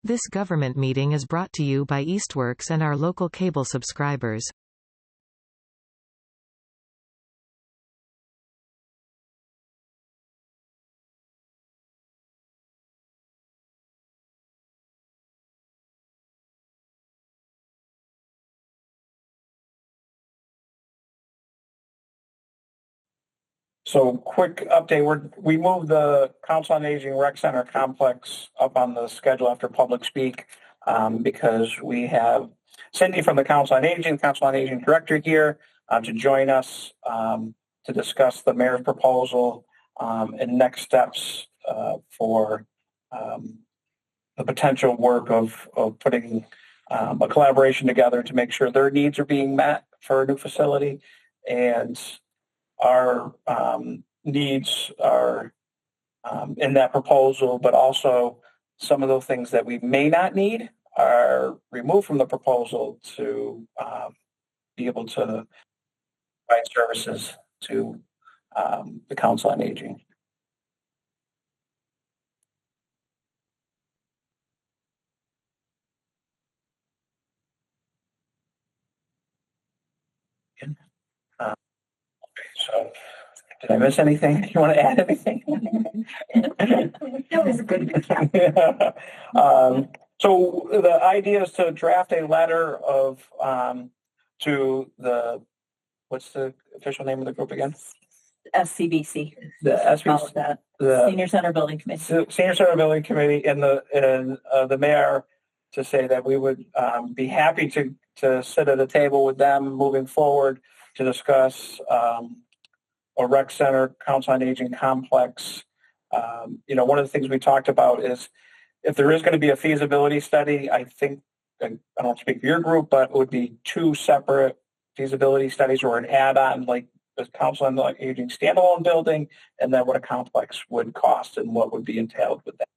This government meeting is brought to you by Eastworks and our local cable subscribers. So quick update, we moved the Council on Aging Rec Center complex up on the schedule after public speak because we have Cindy from the Council on Aging Director here to join us to discuss the mayor's proposal and next steps for the potential work of putting a collaboration together to make sure their needs are being met for a new facility, and our needs are in that proposal, but also some of the things that we may not need are removed from the proposal to be able to provide services to the Council on Aging. So, did I miss anything? You want to add anything? That was a good recap. So the idea is to draft a letter of to the, what's the official name of the group again? SCBC. The SBC, the Senior Center Building Committee. Senior Center Building Committee, and the mayor, to say that we would be happy to sit at a table with them moving forward to discuss a rec center, Council on Aging complex. One of the things we talked about is if there is going to be a feasibility study, I think, and I don't speak for your group, but it would be two separate feasibility studies or an add-on, like the Council on Aging standalone building, and then what a complex would cost and what would be entailed with that.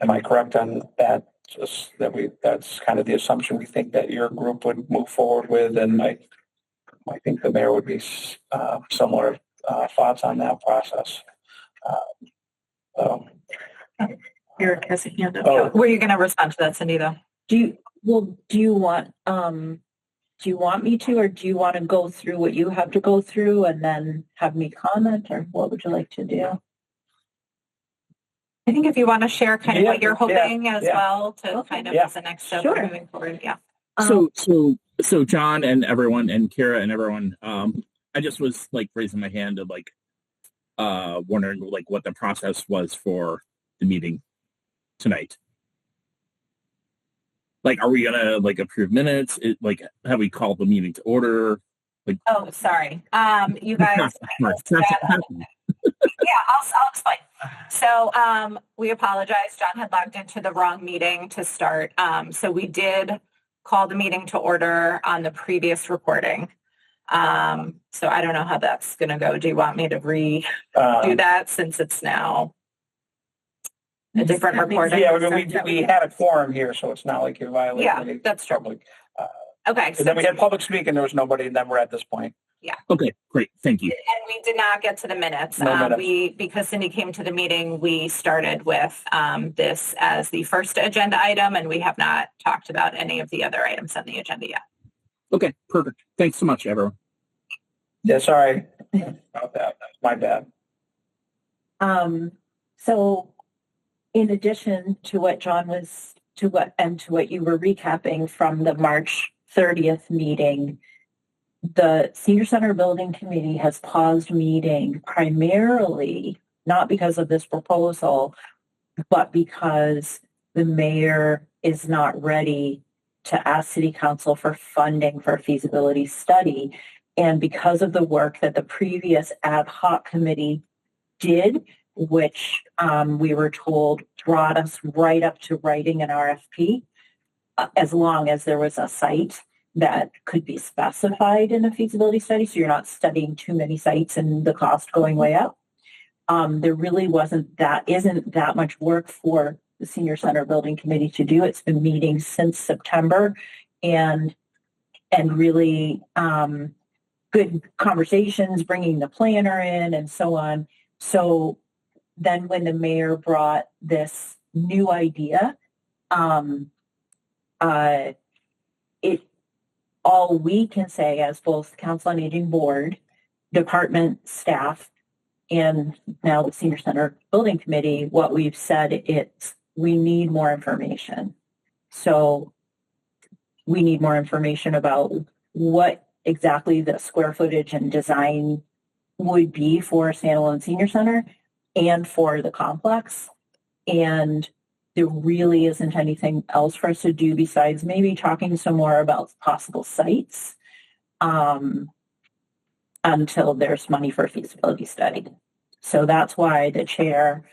Am I correct on that? Just that's kind of the assumption we think that your group would move forward with, and I think the mayor would be similar thoughts on that process. Eric has a hand up. Oh. Were you going to respond to that, Cindy? Though, do you want me to, or do you want to go through what you have to go through and then have me comment, or what would you like to do? I think if you want to share kind of what you're hoping as well to kind of as the next step moving forward. Yeah. So John and everyone and Kira and everyone, I just was raising my hand of wondering what the process was for the meeting tonight. Are we gonna approve minutes? Have we called the meeting to order? Oh, sorry. You guys. I'll explain. So we apologize. John had logged into the wrong meeting to start. So we did call the meeting to order on the previous recording. So I don't know how that's going to go. Do you want me to do that since it's now a different recording? Yeah, we had a quorum here, so it's not like you're violating. Yeah, that's true. Public. Okay. And then we had public speak and there was nobody, and then we're at this point. Yeah. Okay, great. Thank you. And we did not get to the minutes. No minutes. Because Cindy came to the meeting, we started with this as the first agenda item, and we have not talked about any of the other items on the agenda yet. Okay, perfect. Thanks so much, everyone. Yeah, sorry about that. That's my bad. So in addition to what John was, to what you were recapping from the March 30th meeting, the Senior Center Building Committee has paused meeting primarily not because of this proposal, but because the mayor is not ready to ask City Council for funding for a feasibility study. And because of the work that the previous ad hoc committee did, which we were told brought us right up to writing an RFP, as long as there was a site that could be specified in a feasibility study, so you're not studying too many sites and the cost going way up. There really isn't that much work for the Senior Center Building Committee to do. It's been meeting since September, and really good conversations, bringing the planner in and so on. So then when the mayor brought this new idea. All we can say as both Council on Aging Board, department staff, and now the Senior Center Building Committee, what we've said is we need more information. So we need more information about what exactly the square footage and design would be for a standalone senior center and for the complex. And there really isn't anything else for us to do besides maybe talking some more about possible sites until there's money for a feasibility study. So that's why the chair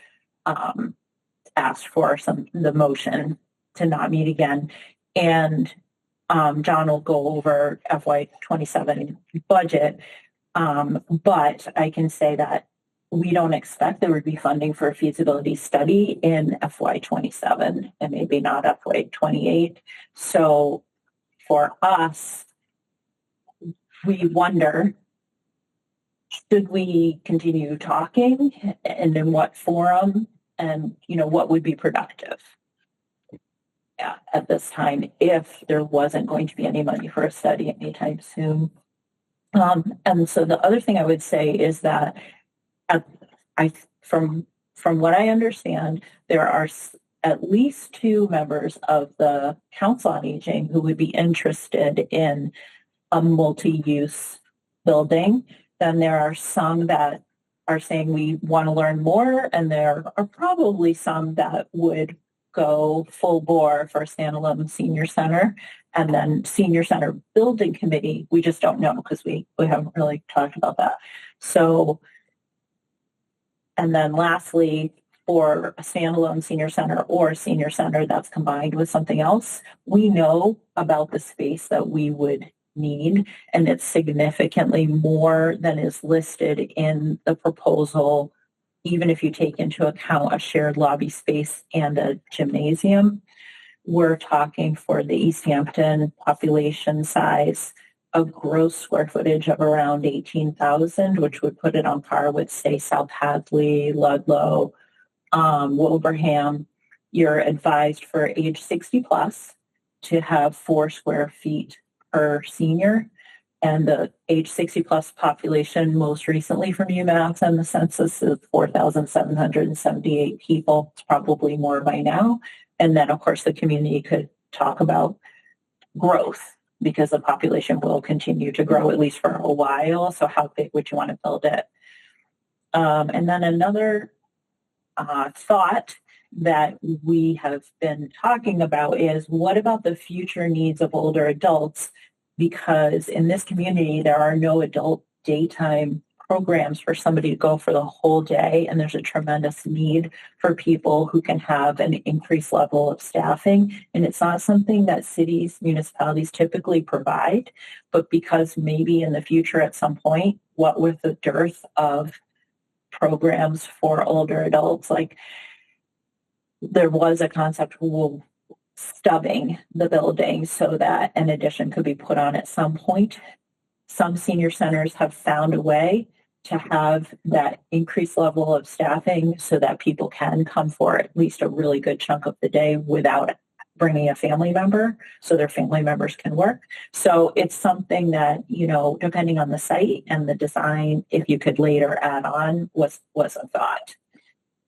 asked for the motion to not meet again. And John will go over FY27 budget. But I can say that we don't expect there would be funding for a feasibility study in FY27 and maybe not FY28. So for us, we wonder, should we continue talking and in what forum and, what would be productive? Yeah, at this time, if there wasn't going to be any money for a study anytime soon. And so the other thing I would say is that from what I understand, there are at least 2 members of the Council on Aging who would be interested in a multi-use building. Then there are some that are saying we want to learn more, and there are probably some that would go full bore for a standalone senior center. And then Senior Center Building Committee, we just don't know because we haven't really talked about that. So, and then lastly, for a standalone senior center or a senior center that's combined with something else, we know about the space that we would need, and it's significantly more than is listed in the proposal, even if you take into account a shared lobby space and a gymnasium. We're talking for the Easthampton population size of gross square footage of around 18,000, which would put it on par with, say, South Hadley, Ludlow, Wilbraham. You're advised for age 60 plus to have 4 square feet per senior. And the age 60 plus population most recently from UMass and the census is 4,778 people. It's probably more by now. And then, of course, the community could talk about growth because the population will continue to grow at least for a while. So how big would you want to build it? And then another thought that we have been talking about is, what about the future needs of older adults? Because in this community, there are no adult daytime programs for somebody to go for the whole day. And there's a tremendous need for people who can have an increased level of staffing. And it's not something that cities, municipalities typically provide, but because maybe in the future at some point, what with the dearth of programs for older adults, like there was a concept of stubbing the building so that an addition could be put on at some point. Some senior centers have found a way to have that increased level of staffing so that people can come for at least a really good chunk of the day without bringing a family member, so their family members can work. So it's something that, depending on the site and the design, if you could later add on, was a thought.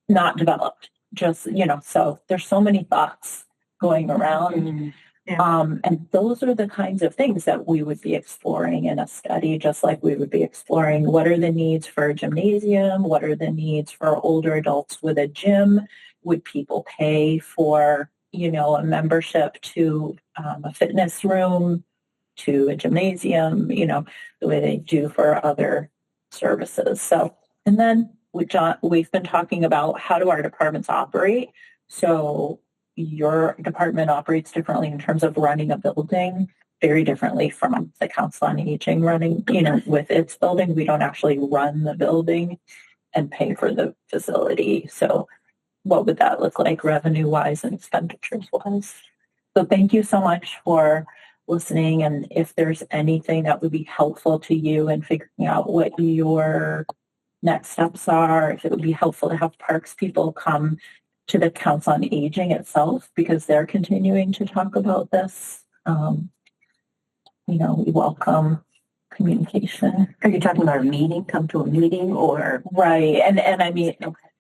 Not developed, just, so there's so many thoughts going around. Mm-hmm. Yeah. And those are the kinds of things that we would be exploring in a study, just like we would be exploring what are the needs for a gymnasium, what are the needs for older adults with a gym, would people pay for, a membership to a fitness room, to a gymnasium, the way they do for other services. So, and then we've been talking about how do our departments operate. So your department operates differently in terms of running a building, very differently from the Council on Aging running, with its building. We don't actually run the building and pay for the facility. So what would that look like revenue-wise and expenditures-wise? So thank you so much for listening. And if there's anything that would be helpful to you in figuring out what your next steps are, if it would be helpful to have parks people come to the Council on Aging itself, because they're continuing to talk about this. We welcome communication. Are you talking about a meeting, come to a meeting, or? Right. And I mean,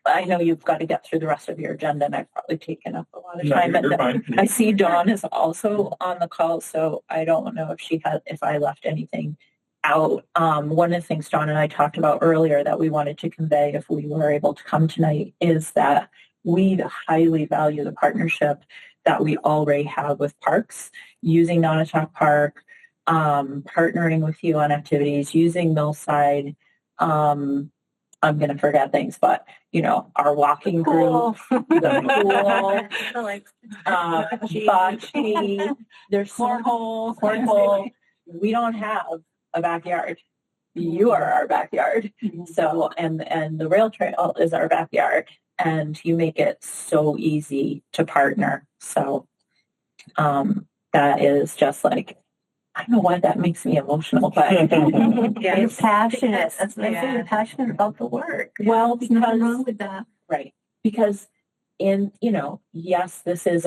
I know you've got to get through the rest of your agenda, and I've probably taken up a lot of time. You're fine. I see Dawn is also on the call, so I don't know if I left anything out. One of the things Dawn and I talked about earlier that we wanted to convey if we were able to come tonight is that we highly value the partnership that we already have with parks, using Nonotuck Park, partnering with you on activities, using Millside. I'm going to forget things, but our walking group, the pool, bocce, there's cornhole. We don't have a backyard. You are our backyard. So, and the rail trail is our backyard, and you make it so easy to partner. So, that is just like, I don't know why that makes me emotional, but You're passionate. That's what I say. You're passionate about the work. Well, There's nothing because wrong with that. right, because yes, this is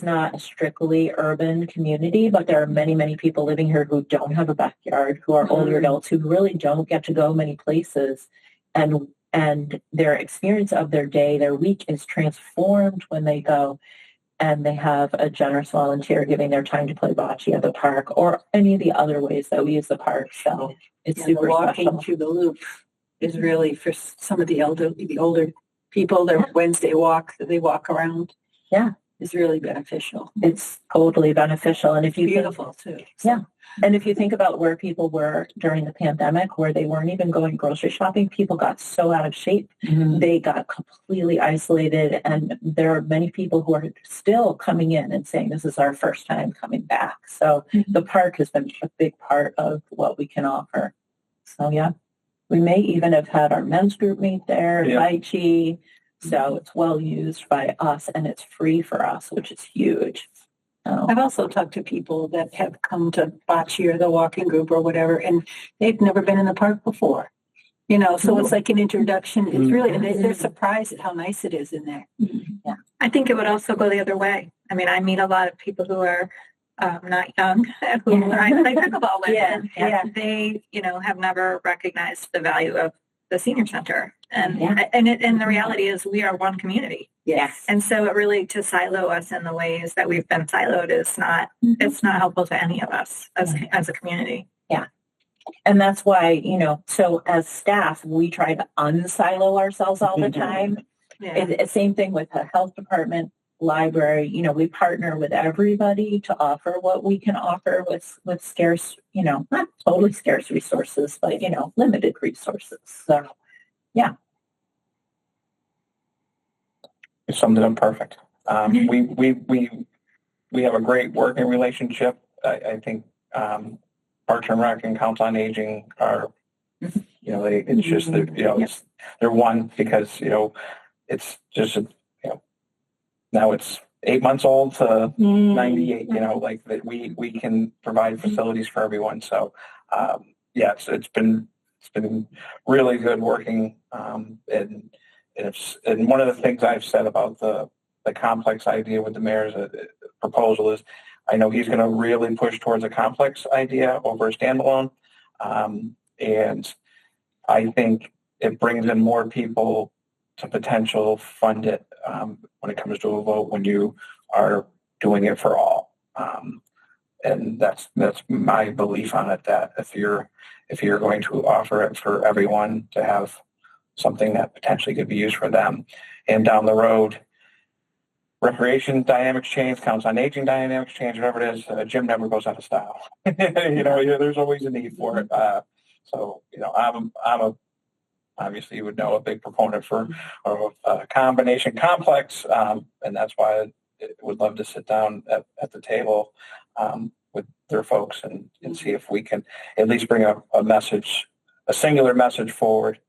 not a strictly urban community, but there are many, many people living here who don't have a backyard, who are older adults who really don't get to go many places, and their experience of their day, their week is transformed when they go and they have a generous volunteer giving their time to play bocce at the park or any of the other ways that we use the park. So it's super walking special. through the loop is really for some of the older people. Their Wednesday walk that they walk around. Yeah, is really beneficial. It's totally beneficial, and if you Beautiful too. Yeah. And if you think about where people were during the pandemic, where they weren't even going grocery shopping, people got so out of shape. They got completely isolated. And there are many people who are still coming in and saying, this is our first time coming back. So the park has been a big part of what we can offer. So yeah, we may even have had our men's group meet there, Chi. So it's well used by us and it's free for us, which is huge. I've also talked to people that have come to bocce or the walking group or whatever, and they've never been in the park before. So it's like an introduction. It's really, they're surprised at how nice it is in there. Yeah. I think it would also go the other way. I mean, I meet a lot of people who are not young, who I play pickleball with, and they, have never recognized the value of the senior center. And the reality is we are one community. Yes. And so it really, to silo us in the ways that we've been siloed is not, it's not helpful to any of us as a community. Yeah. And that's why, so as staff, we try to unsilo ourselves all the time. Same thing with the health department, library, we partner with everybody to offer what we can offer with scarce, not totally scarce resources, but, limited resources. So, yeah. You summed it up perfect. We have a great working relationship. I think Parks and Rec and Council on Aging are, it's just that, they're one because it's just now it's 8 months old to 98. Like that we can provide facilities for everyone. So it's been really good working and one of the things I've said about the complex idea with the mayor's proposal is I know he's going to really push towards a complex idea over a standalone. And I think it brings in more people to potential fund it when it comes to a vote when you are doing it for all. And that's my belief on it, that if you're going to offer it for everyone to have something that potentially could be used for them. And down the road, recreation dynamics change, Council on Aging dynamics change, whatever it is, a gym never goes out of style. There's always a need for it. I'm obviously you would know a big proponent for a combination complex. And that's why I would love to sit down at the table with their folks and see if we can at least bring a message, a singular message forward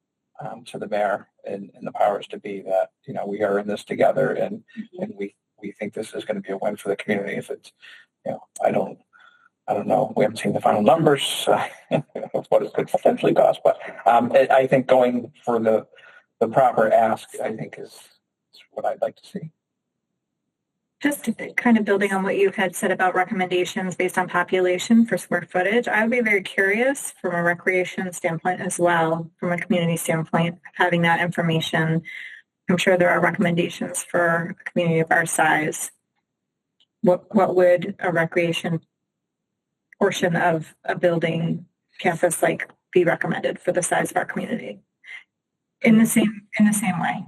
to the mayor and the powers to be that, we are in this together and we think this is going to be a win for the community. If it's, I don't know. We haven't seen the final numbers of what it could potentially cost, but I think going for the proper ask, I think That's what I'd like to see. Just kind of building on what you had said about recommendations based on population for square footage, I would be very curious from a recreation standpoint as well, from a community standpoint, having that information. I'm sure there are recommendations for a community of our size. What would a recreation portion of a building campus like be recommended for the size of our community? In the same way.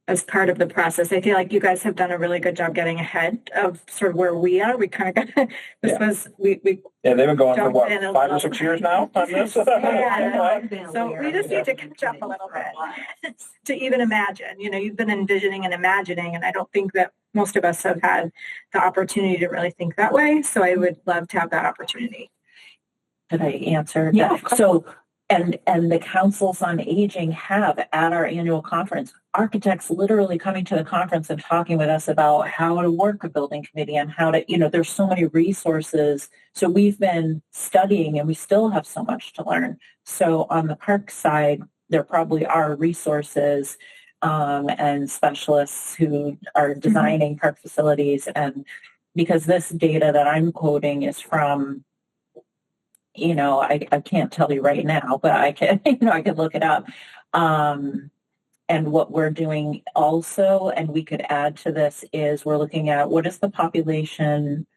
As part of the process, I feel like you guys have done a really good job getting ahead of sort of where we are. We kind of got Yeah, they've been going for jumped what, in a 5 or little 6 years now on this? Yeah. So we just need to catch up a little bit to even imagine. You know, you've been envisioning and imagining, and I don't think that most of us have had the opportunity to really think that way. So I would love to have that opportunity. Did I answer? Yeah. that? So, and the councils on aging have at our annual conference, architects literally coming to the conference and talking with us about how to work a building committee and how to, you know, there's so many resources. So we've been studying and we still have so much to learn. So on the park side, there probably are resources and specialists who are designing park facilities. And because this data that I'm quoting is from, you know, I can't tell you right now, but I can, you know, I could look it up. And what we're doing also, and we could add to this, is we're looking at what is the population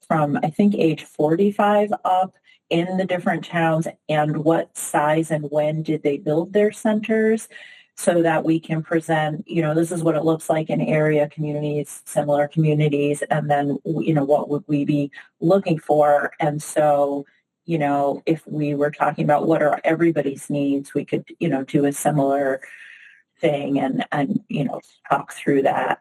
from, I think, age 45 up in the different towns and what size and when did they build their centers, so that we can present, you know, this is what it looks like in area communities, similar communities, and then, you know, what would we be looking for? And so, you know, if we were talking about what are everybody's needs, we could, you know, do a similar thing and you know, talk through that.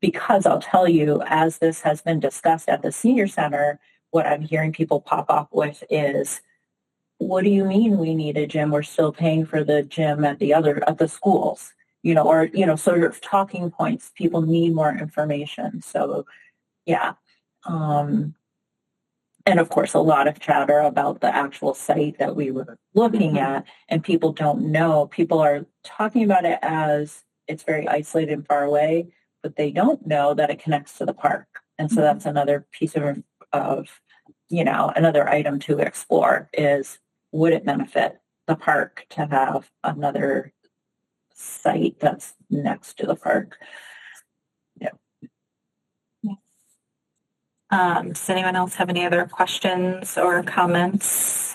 Because I'll tell you, as this has been discussed at the senior center, what I'm hearing people pop up with is, what do you mean we need a gym? We're still paying for the gym at the schools, you know, or, you know, sort of talking points. People need more information. So yeah. And of course, a lot of chatter about the actual site that we were looking at, and people don't know. People are talking about it as it's very isolated and far away, but they don't know that it connects to the park. And so that's another piece of, you know, another item to explore is, would it benefit the park to have another site that's next to the park? Does anyone else have any other questions or comments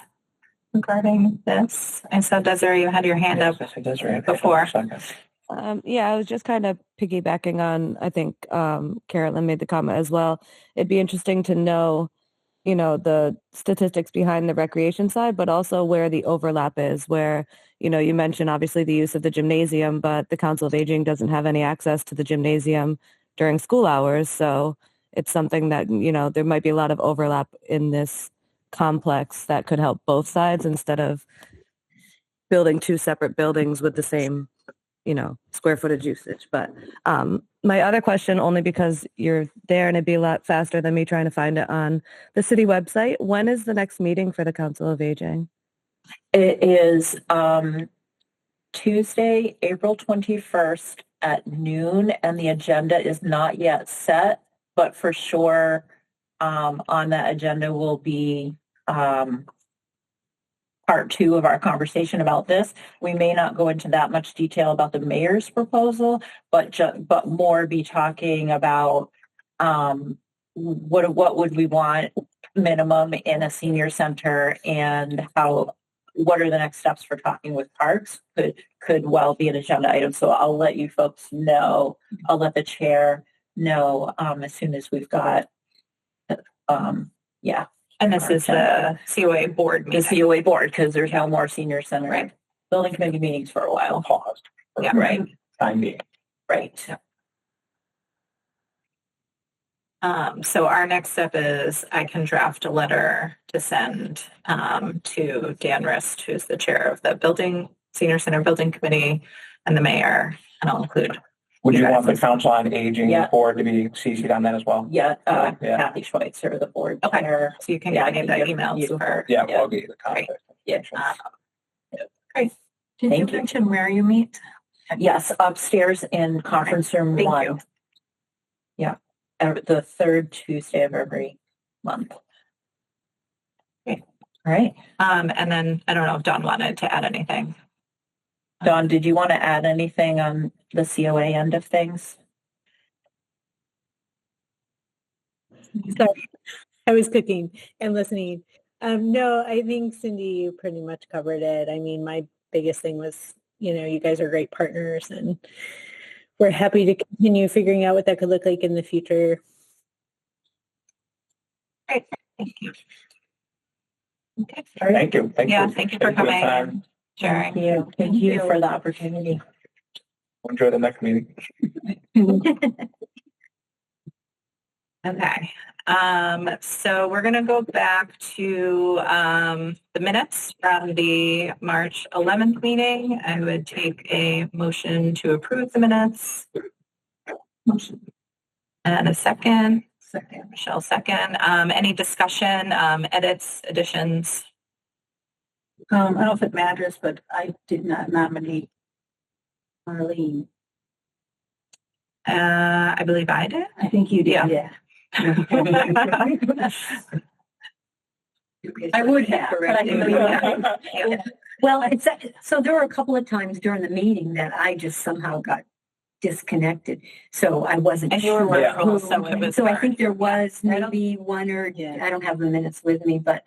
regarding this? I saw Desiree, you had your hand up before. Yeah, I was just kind of piggybacking on, I think Carolyn made the comment as well. It'd be interesting to know, you know, the statistics behind the recreation side, but also where the overlap is, where, you know, you mentioned obviously the use of the gymnasium, but the Council of Aging doesn't have any access to the gymnasium during school hours. So it's something that, you know, there might be a lot of overlap in this complex that could help both sides instead of building two separate buildings with the same, you know, square footage usage. But my other question, only because you're there and it'd be a lot faster than me trying to find it on the city website, when is the next meeting for the Council of Aging? It is Tuesday, April 21st at noon, and the agenda is not yet set, but for sure on that agenda will be part 2 of our conversation about this. We may not go into that much detail about the mayor's proposal, but more be talking about what would we want minimum in a senior center, and what are the next steps for talking with parks could well be an agenda item. So I'll let you folks know. I'll let the chair know as soon as we've got yeah. And this is the COA board meeting. The COA board, because there's no more senior center building committee meetings for a while. Paused. Yeah, right. Time being. Right. So our next step is I can draft a letter to send to Dan Rist, who's the chair of the senior center building committee, and the mayor, and I'll include. Would you want the Council on Aging board to be CC'd on that as well? Yeah, Kathy Schweitzer, the board chair. So you can get any of the emails to her. Yeah, I'll get you the contact. Yeah. Great. Did you mention where you meet? Yes, upstairs in conference room Thank 1. you. Yeah, the third Tuesday of every month. Okay. All right. And then I don't know if Dawn wanted to add anything. Dawn, did you want to add anything on the COA end of things? Sorry, I was cooking and listening. No, I think Cindy, you pretty much covered it. I mean, my biggest thing was, you guys are great partners and we're happy to continue figuring out what that could look like in the future. Great. Thank you. Okay. All right. Thank you. Yeah, thank you for taking the coming time. and sharing. Thank you for the opportunity. Enjoy the next meeting. Okay. So we're going to go back to the minutes from the March 11th meeting. I would take a motion to approve the minutes. Motion. And a second. Second. Michelle, second. Any discussion, edits, additions? I don't know if it matters, but I did not nominate Marlene. I believe I did. I think you did. Yeah. I would have, but I didn't. Yeah. Well, so there were a couple of times during the meeting that I just somehow got disconnected, so I wasn't And you were sure. virtual, so it was So I hard. think there was I don't- maybe one or Yeah. I don't have the minutes with me, but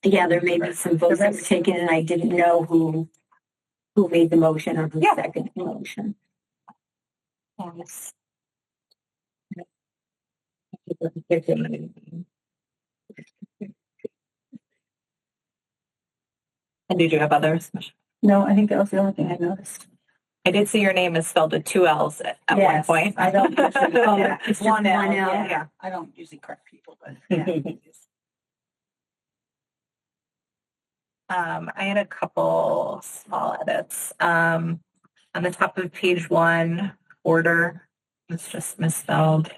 yeah, there may be some votes that were taken, and I didn't know who made the motion or who Yeah. seconded the motion. Yes. And did you have others? No, I think that was the only thing I noticed. I did see your name is spelled with 2 L's at one Yes, point. I don't usually, Yeah, it's just one L, one L. yeah. I don't usually correct people, but yeah. I had a couple small edits. On the top of page 1, order, it's just misspelled.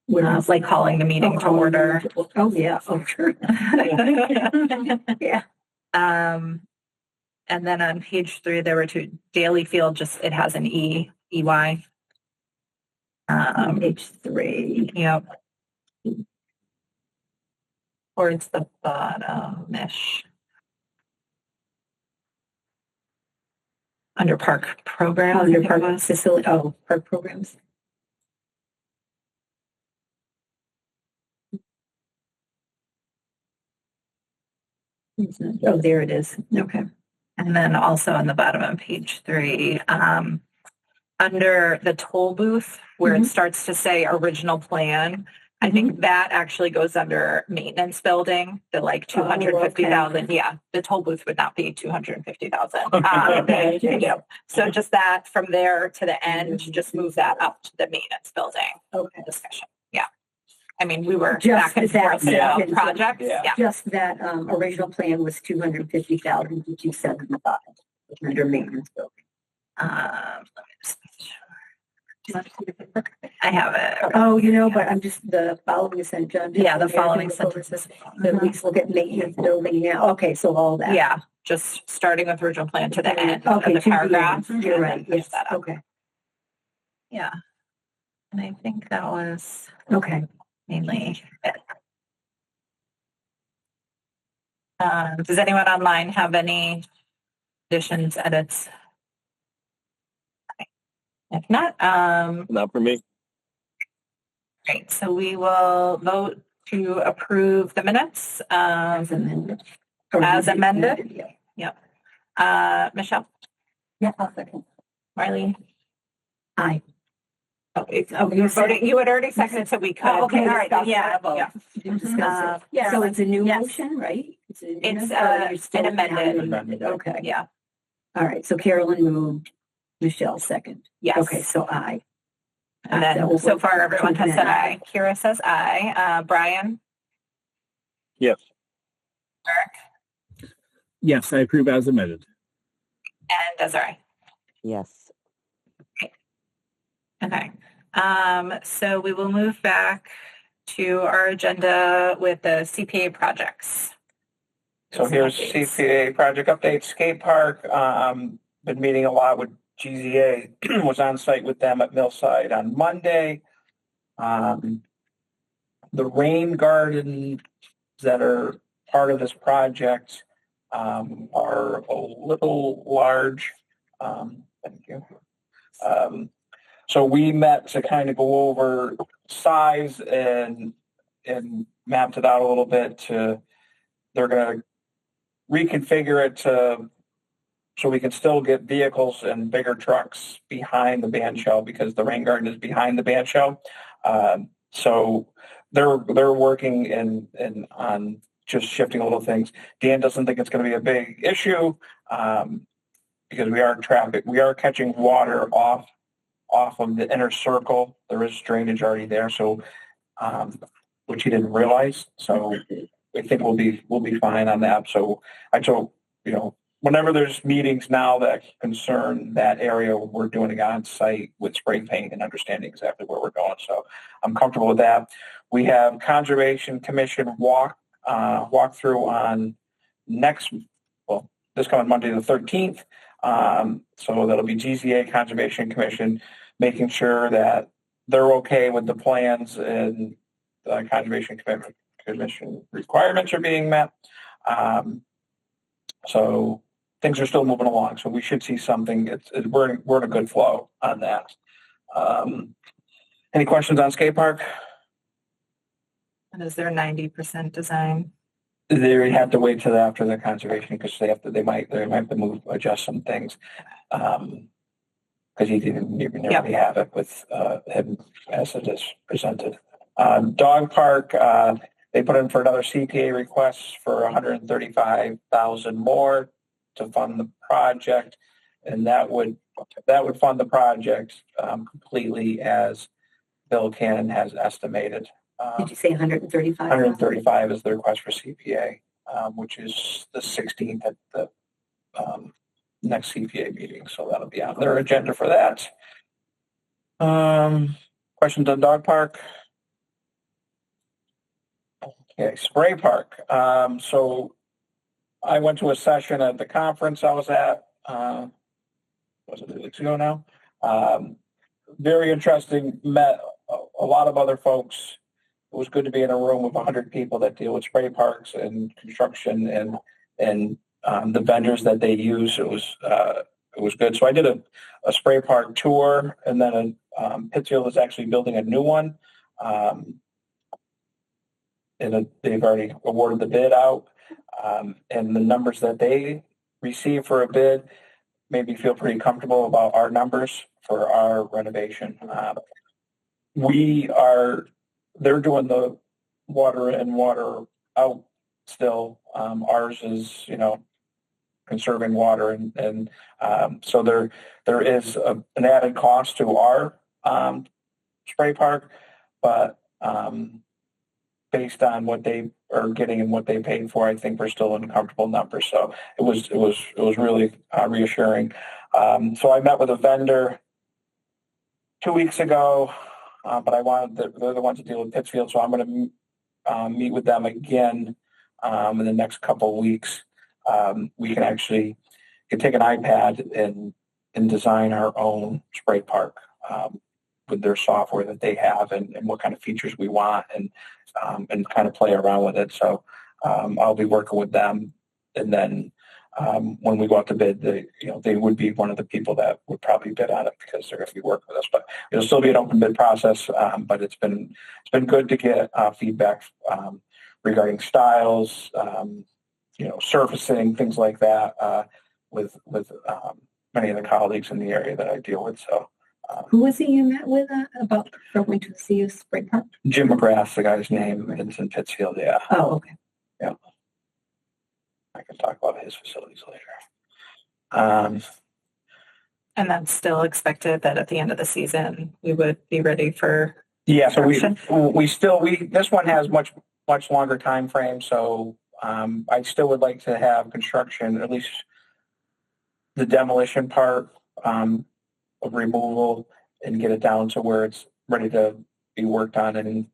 Like calling the meeting to order. Oh, yeah, oh, sure. Yeah. And then on page 3, there were 2, Daily Field, just, it has an EY. Page 3. Yep. Or it's the bottom-ish. Under park program. I Under think it park was. facility, park programs. Oh, there it is. Okay. And then also on the bottom of page 3, under the toll booth where it starts to say original plan, I think that actually goes under maintenance building, the like 250,000. Yeah, the toll booth would not be 250,000. Okay. Yeah. So just that from there to the end, just move that up to the maintenance building Okay. discussion. Yeah. I mean, we were Just back and that forth about second. projects. Yeah. Yeah. Just that original plan was 250,000 to 275 under maintenance building. Let me just make sure. I have it. Oh, but I'm just the following sentence. John. Yeah, the following sentences. At least look at maintenance building now. Okay, so all that. Yeah, just starting with original plan to the end Okay, of the to the paragraph. end. You're and right. then finish Yes. that up. Okay. Yeah. And I think that was Okay. mainly it. Does anyone online have any additions, edits? If not, Not for me. great. So we will vote to approve the minutes. As amended. As amended? Yeah. Michelle, Yeah, I'll second. Marlene. Aye. Oh, you were voting. You had already seconded, so we could. Oh, okay, all right, discuss yeah, that. Yeah. Discuss it. So it's a new yes. motion, right? It's a new It's, motion, or you're still an amended. amended. Okay. Yeah. All right. So Carolyn moved. Michelle second. Yes. Okay. So aye. And That then will so work far for everyone has said Jeanette. aye. Kira says aye. Brian, Yes. Yes, I approve as amended. and Desiree. Yes. Okay. So we will move back to our agenda with the CPA projects. So here's Updates. CPA project update, skate park, been meeting a lot with GZA was on site with them at Millside on Monday. The rain gardens that are part of this project are a little large. Thank you. So we met to kind of go over size and mapped it out a little bit they're going to reconfigure it so we can still get vehicles and bigger trucks behind the band shell because the rain garden is behind the band shell. So they're working on just shifting little things. Dan doesn't think it's going to be a big issue because we are catching water off of the inner circle. There is drainage already there, so which he didn't realize. So I think we'll be fine on that. So I told whenever there's meetings now that concern that area, we're doing it on site with spray paint and understanding exactly where we're going. So I'm comfortable with that. We have Conservation Commission walk through on this coming Monday the 13th. So that'll be GZA Conservation Commission making sure that they're okay with the plans and the Conservation Commission requirements are being met. So things are still moving along. So we should see something. We're in a good flow on that. Any questions on skate park? And is there 90% design? They have to wait till after the conservation because they might have to adjust some things. Because he didn't even really have it with him as it is presented. Dog park, they put in for another CPA request for $135,000 more to fund the project, and that would fund the project completely as Bill Cannon has estimated. Did you say 135? 135 is the request for CPA, which is the 16th at the next CPA meeting. So that'll be on their agenda for that. Questions on dog park? Okay, spray park. So I went to a session at the conference I was at, was it 2 weeks ago now? Very interesting, met a lot of other folks. It was good to be in a room with 100 people that deal with spray parks and construction and the vendors that they use. It was good. So I did a spray park tour, and then Pittsfield is actually building a new one. And they've already awarded the bid out. And the numbers that they received for a bid made me feel pretty comfortable about our numbers for our renovation. They're doing the water in, water out still. Ours is, conserving water. And so there is an added cost to our spray park, but based on what they are getting and what they paid for, I think we're still in comfortable numbers. So it was really reassuring. So I met with a vendor 2 weeks ago, but they're the ones that deal with Pittsfield, so I'm going to meet with them again in the next couple of weeks. We can take an iPad and design our own spray park with their software that they have and what kind of features we want and kind of play around with it. So I'll be working with them, and then when we go out to bid, they would be one of the people that would probably bid on it because they're going to be working with us. But it'll still be an open bid process. But it's been good to get feedback regarding styles, surfacing, things like that with many of the colleagues in the area that I deal with. So. Who was it you met with about going to see a spray park? Jim McGrath, the guy's name, it's in Pittsfield. Yeah. Oh, okay. Yeah. I can talk about his facilities later. And that's still expected that at the end of the season we would be ready for. Yeah. So this one has much longer time frame. So I still would like to have construction, at least the demolition part of removal, and get it down to where it's ready to be worked on in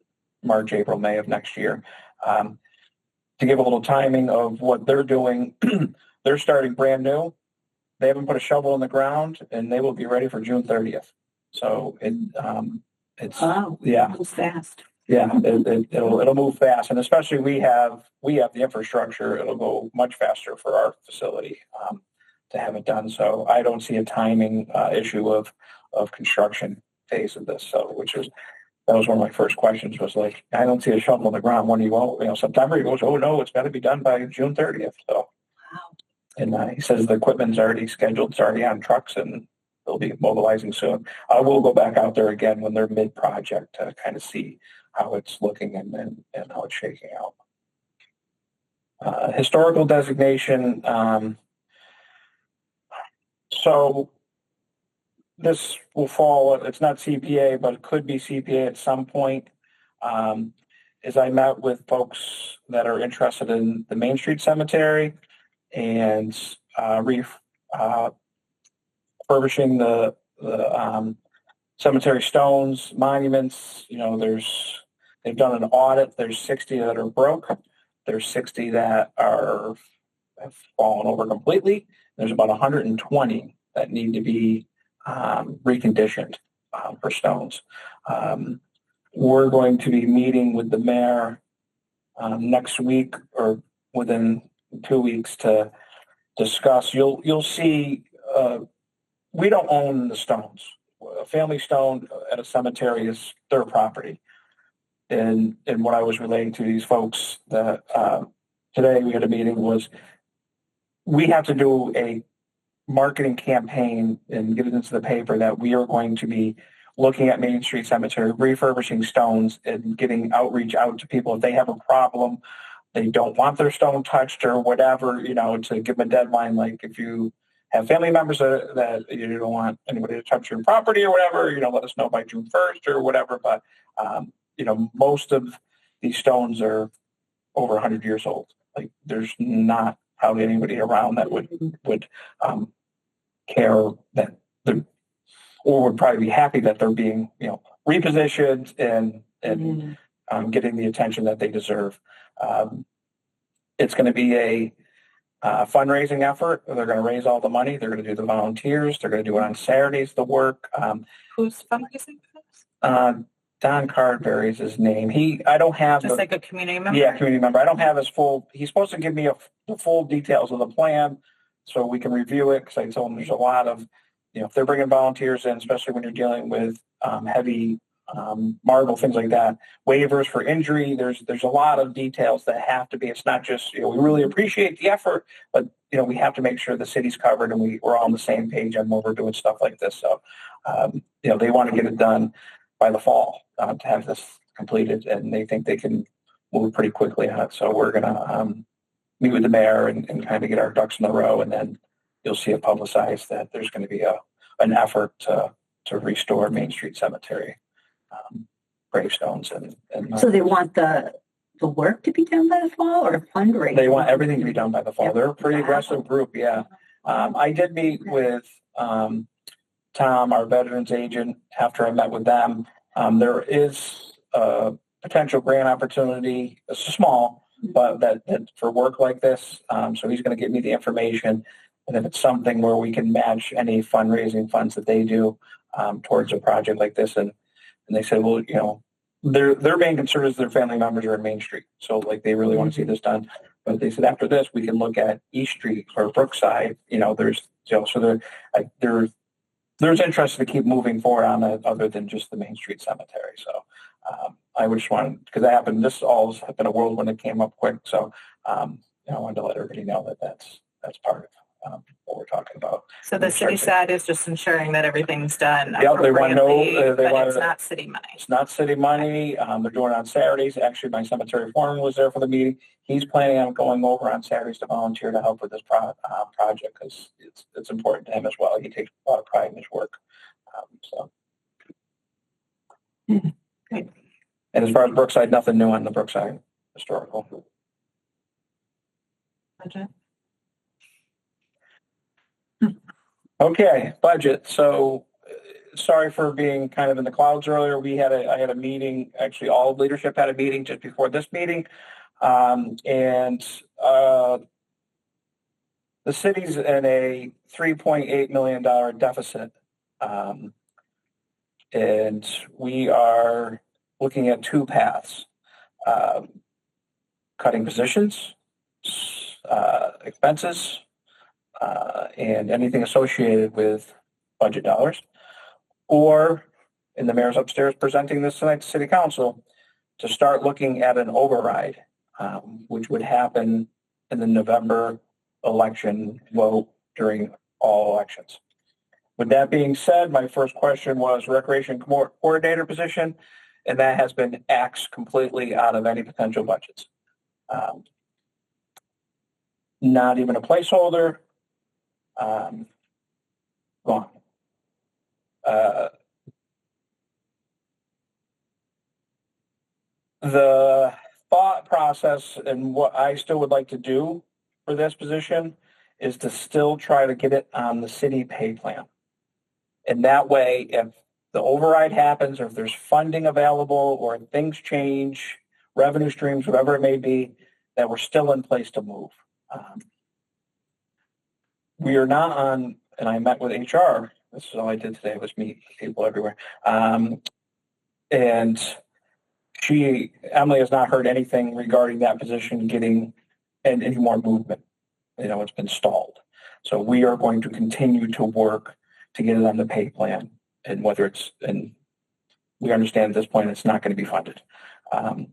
March, April, May of next year. To give a little timing of what they're doing, they're starting brand new. they haven't put a shovel in the ground, and they will be ready for June 30th. So it's Wow. yeah. Moves fast. Yeah, it'll move fast, and especially we have the infrastructure. It'll go much faster for our facility to have it done. So I don't see a timing issue of construction phase of this. So that was one of my first questions was like, I don't see a shovel in the ground. When September, he goes, oh no, it's got to be done by June 30th. So, and he says the equipment's already scheduled. It's already on trucks, and they'll be mobilizing soon. I will go back out there again when they're mid-project to kind of see how it's looking and how it's shaking out. Historical designation. So this will fall, it's not CPA, but it could be CPA at some point. As I met with folks that are interested in the Main Street Cemetery and refurbishing the cemetery stones, monuments, they've done an audit. There's 60 that are broke. There's 60 that have fallen over completely. There's about 120 that need to be reconditioned for stones. We're going to be meeting with the mayor next week or within 2 weeks to discuss. You'll see. We don't own the stones. A family stone at a cemetery is their property. And what I was relating to these folks that today we had a meeting was we have to do a marketing campaign and get it into the paper that we are going to be looking at Main Street Cemetery, refurbishing stones and getting outreach out to people if they have a problem, they don't want their stone touched or whatever, to give them a deadline. Like if you have family members that you don't want anybody to touch your property or whatever, let us know by June 1st or whatever. But, most of these stones are over 100 years old. Like there's not probably anybody around that would care that or would probably be happy that they're being, repositioned and getting the attention that they deserve. It's going to be a fundraising effort. They're going to raise all the money. They're going to do the volunteers. They're going to do it on Saturdays, the work. Who's fundraising for this? Don Cardberry is his name. I don't have just like a community member. Yeah, community member. I don't have his full. He's supposed to give me the full details of the plan so we can review it. Because I told him there's a lot of, if they're bringing volunteers in, especially when you're dealing with heavy marble, things like that, waivers for injury. There's a lot of details that have to be. It's not just we really appreciate the effort, but we have to make sure the city's covered and we're all on the same page on when we're doing stuff like this. So they want to get it done by the fall to have this completed, and they think they can move pretty quickly on it. So we're gonna meet with the mayor and kind of get our ducks in a row, and then you'll see it publicized that there's going to be an effort to restore Main Street Cemetery gravestones and so they want the work to be done by the fall or fundraising? They want everything to be done by the fall. They're a pretty aggressive group. Yeah. I did meet with Tom, our veterans agent, after I met with them. There is a potential grant opportunity. It's small, but that for work like this. So he's going to give me the information. And if it's something where we can match any fundraising funds that they do towards a project like this. And they said, well, their main concern is their family members are in Main Street. So like they really want to see this done. But they said after this, we can look at East Street or Brookside. There's interest to keep moving forward on that other than just the Main Street Cemetery. So I would just want, because that happened, this all has been a whirlwind that came up quick. So I wanted to let everybody know that that's part of what we're talking about. So the city side is just ensuring that everything's done. Yeah, they want to know. It's not city money. It's not city money. They're doing it on Saturdays. Actually, my cemetery foreman was there for the meeting. He's planning on going over on Saturdays to volunteer to help with this project because it's important to him as well. He takes a lot of pride in his work. Great. And as far as Brookside, nothing new on the Brookside historical. Budget. Okay, budget. So sorry for being kind of in the clouds earlier. I had a meeting, actually all leadership had a meeting just before this meeting. the city's in a $3.8 million deficit. And we are looking at two paths. Cutting positions, expenses, and anything associated with budget dollars. Or, and the mayor's upstairs presenting this tonight to City Council, to start looking at an override, which would happen in the November election vote during all elections. With that being said, my first question was recreation coordinator position, and that has been axed completely out of any potential budgets. Not even a placeholder. Gone. The thought process and what I still would like to do for this position is to still try to get it on the city pay plan. And that way, if the override happens, or if there's funding available, or things change, revenue streams, whatever it may be, that we're still in place to move. We are not on, and I met with HR. This is all I did today, was meet people everywhere. And Emily has not heard anything regarding that position getting any more movement. You know, it's been stalled. So we are going to continue to work to get it on the pay plan, and whether it's, and we understand at this point it's not going to be funded.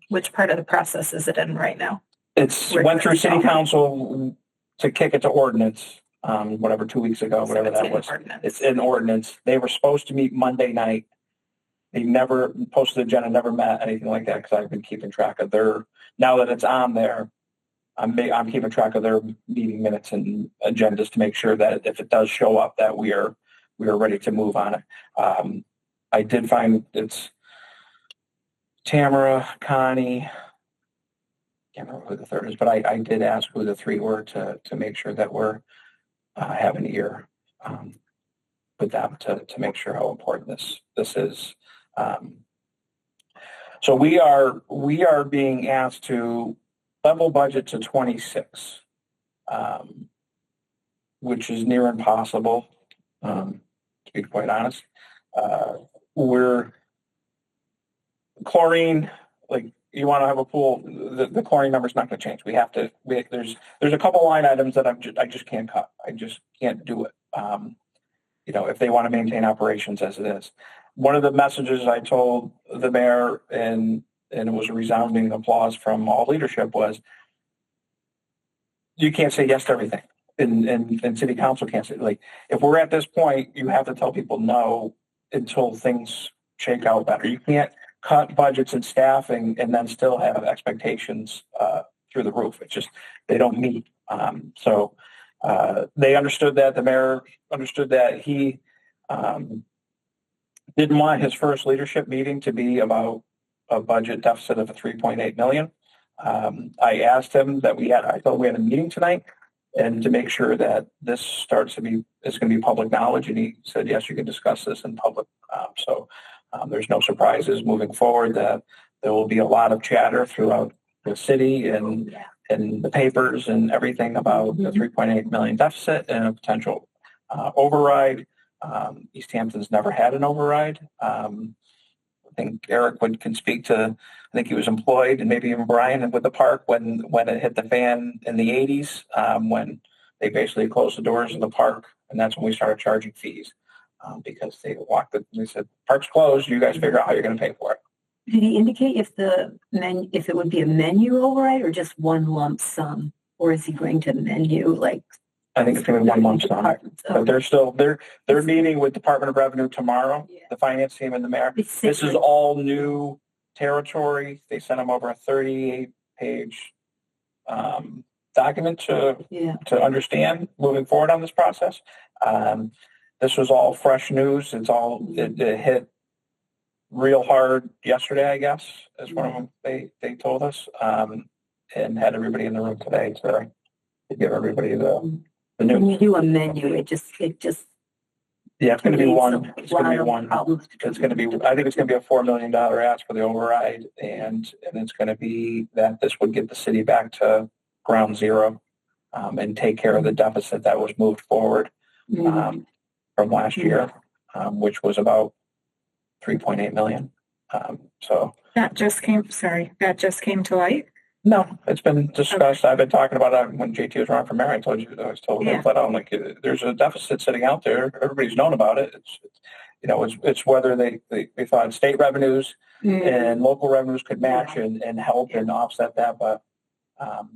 Which part of the process is it in right now? It's went through City Council to kick it to ordinance, whatever, 2 weeks ago, whatever that was. It's in ordinance. They were supposed to meet Monday night. They never posted the agenda, never met, anything like that, because I've been keeping track of their, now that it's on there, I'm keeping track of their meeting minutes and agendas to make sure that if it does show up, that we are ready to move on it. I did find it's Tamara, Connie, can't remember who the third is, but I did ask who the three were to make sure that we're have an ear with them to make sure how important this is. So we are being asked to level budget to 26, which is near impossible, to be quite honest. We're chlorine, like, you want to have a pool, the chlorine number is not going to change. We have to, there's a couple line items that I just can't cut. I just can't do it. You know, if they want to maintain operations as it is. One of the messages I told the mayor, and it was a resounding applause from all leadership, was you can't say yes to everything. And City Council can't say, like, if we're at this point, you have to tell people no until things shake out better. You can't cut budgets and staffing and then still have expectations through the roof. It's just, they don't meet. So they understood that. The mayor understood that. He didn't want his first leadership meeting to be about a budget deficit of $3.8 million. I asked him that I thought we had a meeting tonight, and to make sure that this is going to be public knowledge. And he said, yes, you can discuss this in public. So there's no surprises moving forward, that there will be a lot of chatter throughout the city and the papers and everything about the $3.8 million deficit and a potential override. Easthampton's never had an override. I think Eric can speak to, I think he was employed, and maybe even Brian, with the park when it hit the fan in the 80s, when they basically closed the doors of the park, and that's when we started charging fees, because they said, park's closed, you guys figure out how you're going to pay for it. Did he indicate if it would be a menu override or just one lump sum, or is he going to menu like? I think it's going to be one lump sum. But they're meeting with Department of Revenue tomorrow, the finance team and the mayor. This is all new territory. They sent them over a 38-page document to understand moving forward on this process. This was all fresh news. It hit real hard yesterday, I guess, is one of them they told us, and had everybody in the room today to give everybody the news. When you do a menu, it just yeah, it's going to be one. It's going to be one. It's going to be. I think it's going to be a $4 million ask for the override, and it's going to be that this would get the city back to ground zero. and take care of the deficit that was moved forward from last year, which was about 3.8 million. So That just came to light. no, it's been discussed. I've been talking about it when JT was running for mayor. I was told Yeah. flat out, I'm like, there's a deficit sitting out there. Everybody's known about it. It's whether they thought state revenues and local revenues could match and help and offset that, but the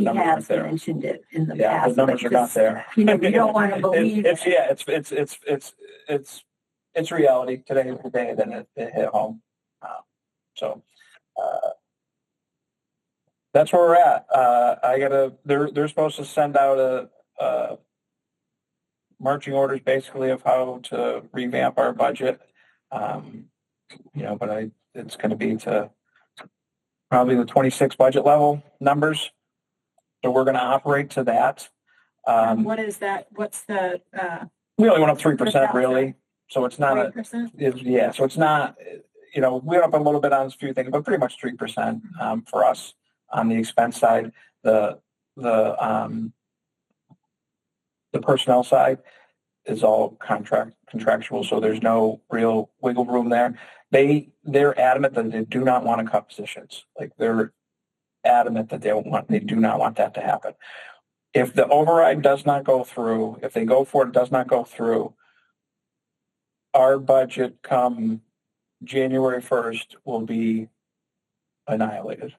He numbers aren't has there. mentioned it in the Yeah, past. the numbers but are not just, there. You don't want to believe it. It's reality. Today is the day that it hit home. So that's where we're at. They're supposed to send out a marching orders basically of how to revamp our budget. But it's going to be to probably the 26 budget level numbers. So we're going to operate to that. What is that? What's the We only went up 3% really. So it's not, 3%? so it's not, we went up a little bit on a few things, but pretty much 3% for us on the expense side. The personnel side is all contractual, so there's no real wiggle room there. They're adamant that they do not want to cut positions. Like they're adamant that they do not want that to happen. If the override does not go through, if they go for it, does not go through, our budget come January 1st will be annihilated,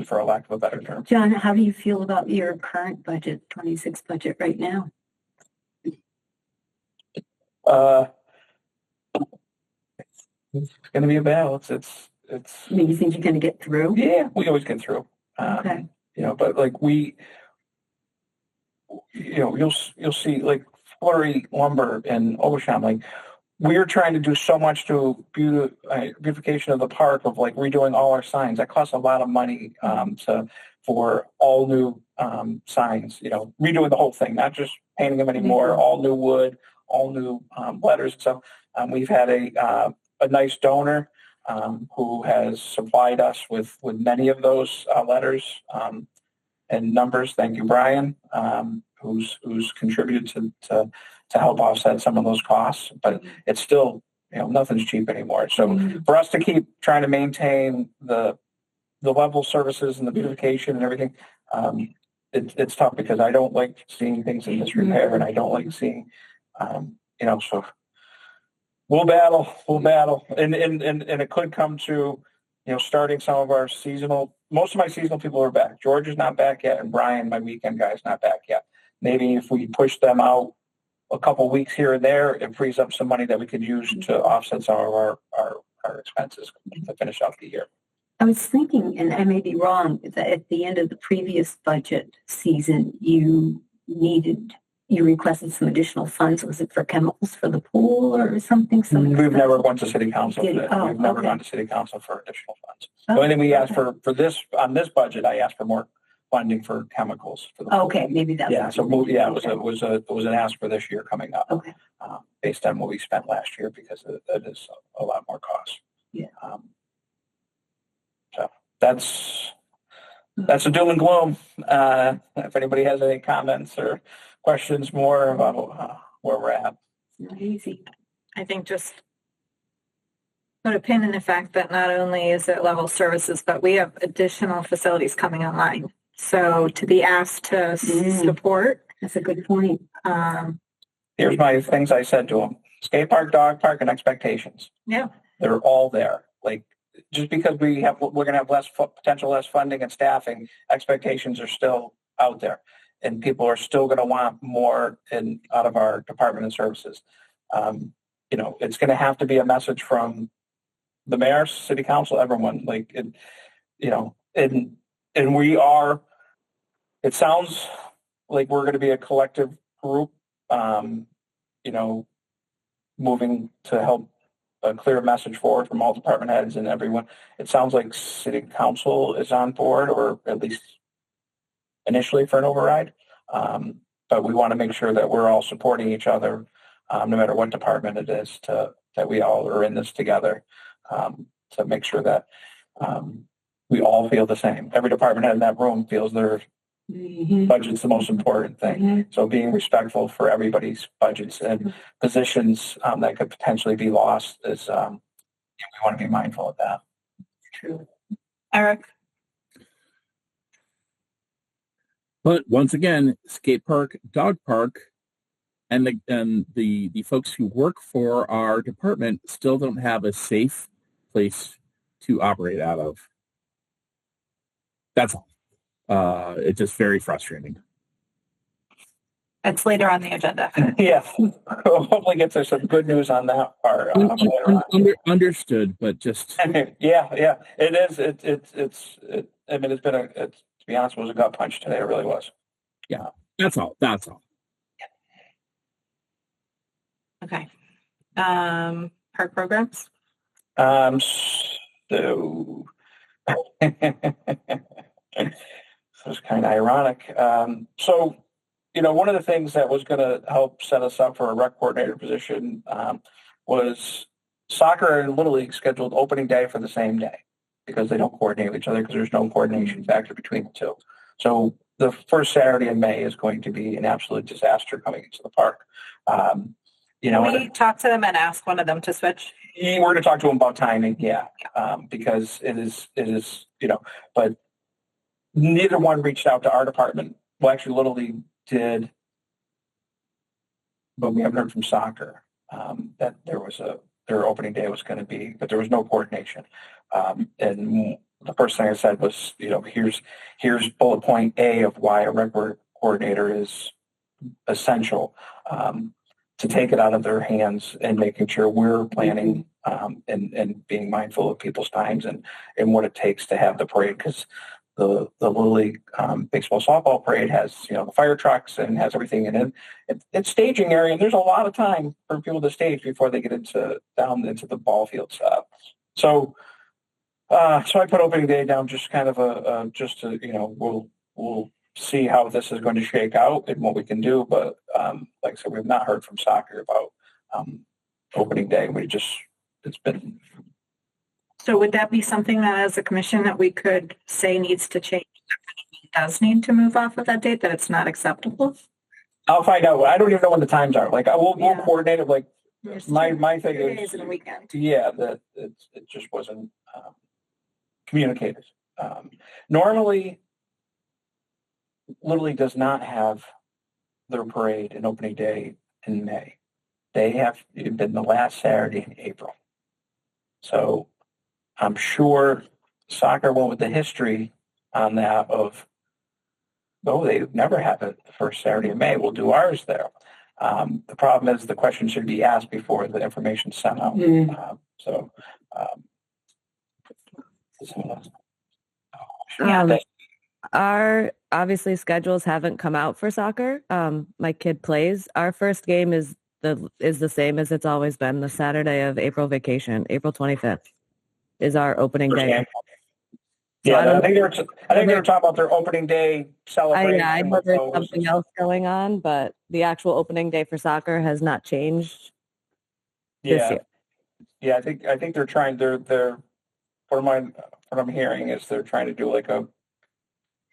for a lack of a better term. John, how do you feel about your current budget, 26 budget right now? It's going to be a battle. It's. I mean, you think you're going to get through? Yeah, we always get through. Okay. But like you'll see like Flurry Lumber and Oversham, like we're trying to do so much to beautification of the park, of like redoing all our signs. That costs a lot of money for all new signs, redoing the whole thing, not just painting them anymore, all new wood, all new letters and stuff. We've had a nice donor who has supplied us with many of those letters and numbers. Thank you, Brian, who's contributed to help offset some of those costs. But it's still, nothing's cheap anymore. So for us to keep trying to maintain the level of services and the beautification and everything, it's tough because I don't like seeing things in disrepair, and I don't like seeing, so we'll battle, and it could come to, starting some of our most of my seasonal people are back. George is not back yet, and Brian, my weekend guy, is not back yet. Maybe if we push them out a couple weeks here and there, it frees up some money that we could use to offset some of our expenses to finish out the year. I was thinking, and I may be wrong, that at the end of the previous budget season, you requested some additional funds. Was it for chemicals for the pool or something? We've never gone to city council. We've never gone to city council for additional funds. The only thing we asked for this, on this budget, I asked for more funding for chemicals for the pool. Okay, maybe that's it was an ask for this year coming up. Okay. Based on what we spent last year, because that is a lot more cost. Yeah. So that's a doom and gloom. If anybody has any comments or questions more about where we're at. not easy. I think just put a pin in the fact that not only is it level services, but we have additional facilities coming online. So to be asked to support. That's a good point. Here's my things I said to them: skate park, dog park, and expectations. Yeah. They're all there. Like, just because we're going to have less funding and staffing, expectations are still out there, and people are still going to want more out of our department and services. It's going to have to be a message from the mayor, city council, everyone. Like, and we are. It sounds like we're going to be a collective group, moving to help a clear message forward from all department heads and everyone. It sounds like city council is on board, or at least initially, for an override. But we want to make sure that we're all supporting each other, no matter what department it is, that we all are in this together, to make sure that we all feel the same. Every department head in that room feels they're Budget's the most important thing. So being respectful for everybody's budgets and positions that could potentially be lost is, we want to be mindful of that. True. Eric? But once again, skate park, dog park, and the folks who work for our department still don't have a safe place to operate out of. That's all. It's just very frustrating. It's later on the agenda. Yeah, hopefully get some good news on that part. Understood, but just yeah, it is. I mean, to be honest, it was a gut punch today. It really was. Yeah, that's all. That's all. Okay. Park programs? So it's kind of ironic. So, one of the things that was going to help set us up for a rec coordinator position was soccer and Little League scheduled opening day for the same day because they don't coordinate with each other because there's no coordination factor between the two. So the first Saturday in May is going to be an absolute disaster coming into the park. Can we talk to them and ask one of them to switch? We're going to talk to them about timing, because it is, but neither one reached out to our department. Well, actually, Little League did, but we haven't heard from soccer that their opening day was going to be, but there was no coordination. And the first thing I said was, here's bullet point A of why a rec coordinator is essential. To take it out of their hands and making sure we're planning and being mindful of people's times and what it takes to have the parade, because the Little League baseball softball parade has the fire trucks and has everything in it. It's staging area, and there's a lot of time for people to stage before they get down into the ball fields. So I put opening day down just kind of just to we'll see how this is going to shake out and what we can do. But like I said, we've not heard from soccer about opening day. It's been. So would that be something that as a commission that we could say needs to change? It does need to move off of that date, that it's not acceptable? I'll find out. I don't even know when the times are. Like we'll coordinate it. Like my thing is in a weekend. Yeah, that it just wasn't communicated. Normally, Little League does not have their parade and opening day in May. They have been the last Saturday in April. So I'm sure soccer went with the history on that of, they never have it the first Saturday in May. We'll do ours there. The problem is the question should be asked before the information is sent out. Our obviously schedules haven't come out for soccer. My kid plays. Our first game is the same as it's always been. The Saturday of April vacation, April 25th, is our opening day. Yeah, I think they were talking about their opening day celebration. I know there's something else going on, but the actual opening day for soccer has not changed. This year. Yeah, I think they're trying. They're what I'm hearing is they're trying to do like a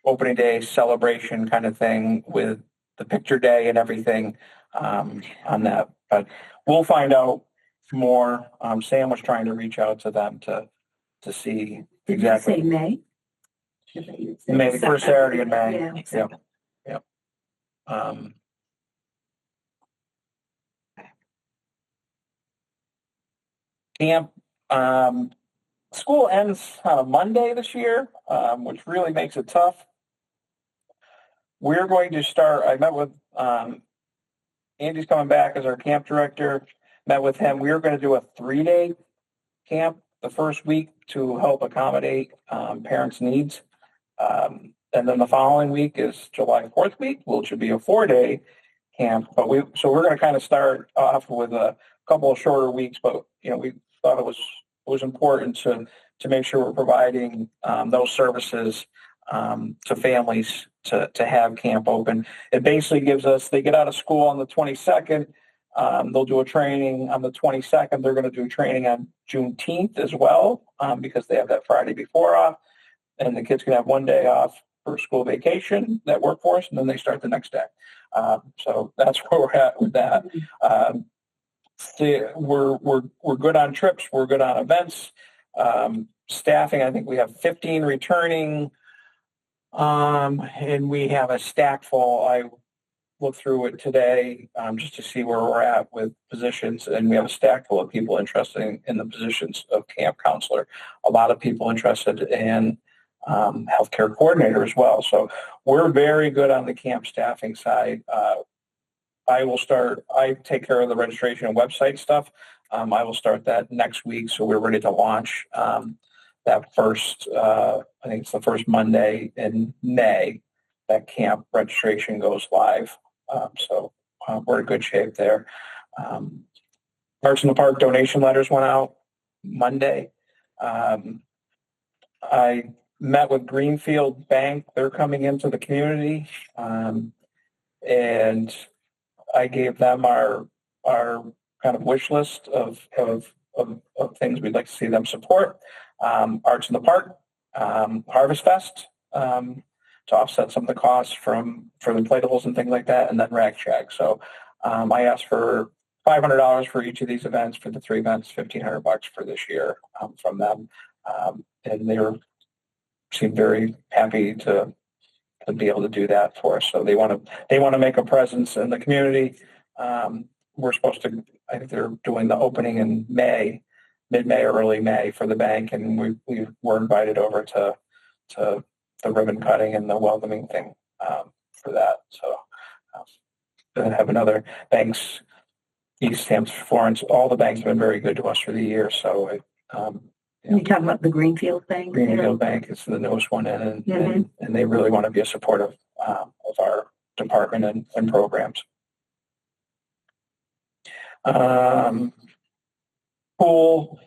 opening day celebration kind of thing with the picture day and everything on that. But we'll find out more. Sam was trying to reach out to them to see exactly. Did you say May? May, the first Saturday in May. Yeah. Camp. School ends on a Monday this year, which really makes it tough. We're going to start. I met with Andy's coming back as our camp director. Met with him. We are going to do a 3-day camp the first week to help accommodate parents' needs. And then the following week is July 4th week, which should be a 4-day camp. But we're going to kind of start off with a couple of shorter weeks. But we thought it was important to make sure we're providing those services to families to have camp open. It basically gives us, they get out of school on the 22nd. They'll do a training on the 22nd. They're going to do training on Juneteenth as well because they have that Friday before off. And the kids can have one day off for school vacation that work for us, and then they start the next day. So that's where we're at with that. We're good on trips. We're good on events. Staffing, I think we have 15 returning, and we have a stack full. I looked through it today just to see where we're at with positions, and we have a stack full of people interested in the positions of camp counselor. A lot of people interested in healthcare coordinator as well. So we're very good on the camp staffing side. I take care of the registration and website stuff. I will start that next week. So we're ready to launch that first, I think it's the first Monday in May, that camp registration goes live. So we're in good shape there. Parks in the Park donation letters went out Monday. I met with Greenfield Bank. They're coming into the community. And I gave them our kind of wish list of things we'd like to see them support. Arts in the Park, Harvest Fest, to offset some of the costs for the inflatables and things like that, and then Rag Shack. So I asked for $500 for each of these events. For the 3 events, $1,500 for this year from them, and they seemed very happy to be able to do that for us. So they want to make a presence in the community. We're supposed to, I think they're doing the opening in May, mid-May or early May for the bank, and we were invited over to the ribbon cutting and the welcoming thing for that. So have another banks, Easthampton, Florence, all the banks have been very good to us for the year. So you talking about the Greenfield Bank? Greenfield Bank is the newest one in, and they really want to be a supportive of our department and programs. Pool,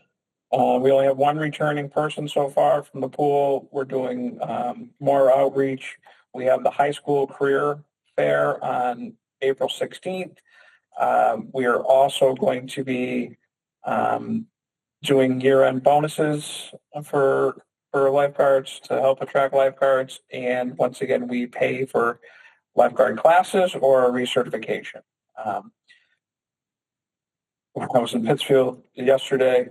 we only have one returning person so far from the pool. We're doing more outreach. We have the high school career fair on April 16th. We are also going to be doing year-end bonuses for lifeguards to help attract lifeguards. And once again, we pay for lifeguard classes or recertification. I was in Pittsfield yesterday.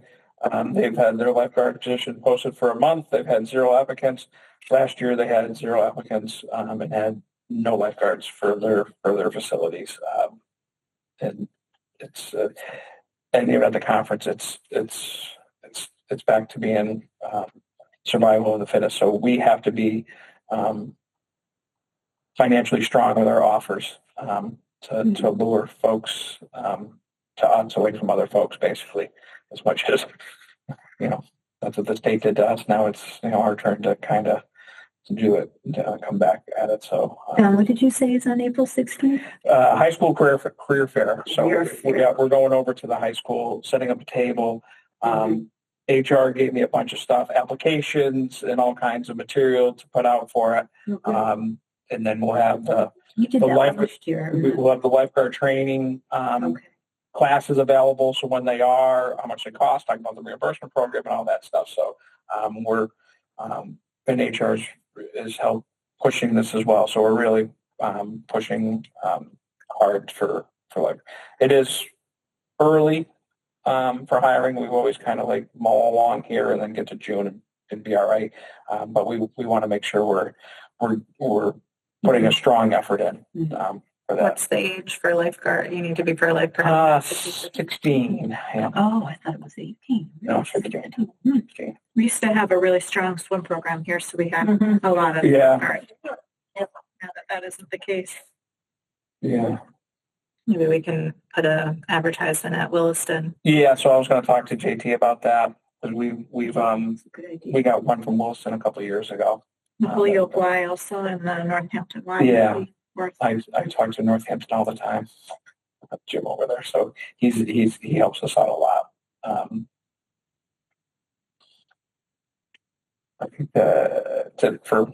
They've had their lifeguard position posted for a month. They've had 0 applicants. Last year, they had 0 applicants and had no lifeguards for their facilities. And it's and even at the conference, it's back to being survival of the fittest. So we have to be financially strong with our offers to lure folks to us away from other folks, basically, as much as that's what the state did to us. Now it's our turn to kind of do it, to come back at it. So what did you say is on April 16th? High school career fair. So we're going over to the high school, setting up a table. HR gave me a bunch of stuff, applications and all kinds of material to put out for it. And then we'll have we'll have the lifeguard training classes available. So when they are, how much they cost, talking about the reimbursement program and all that stuff. So we're and HR is help pushing this as well. So we're really pushing hard for like, it is early for hiring. We've always kind of like mull along here and then get to June and be all right. But we want to make sure we're putting a strong effort in for that. What's the age for lifeguard? You need to be for a lifeguard. 16. Yeah. Oh, I thought it was 18. No, 16. We used to have a really strong swim program here, so we had a lot of lifeguards. Now that isn't the case. Yeah. Maybe we can put a advertisement at Williston. Yeah, so I was going to talk to JT about that because we got one from Williston a couple of years ago. Holyoke Y also and the Northampton Y. Yeah, I talk to Northampton all the time. Jim over there, so he helps us out a lot. I think for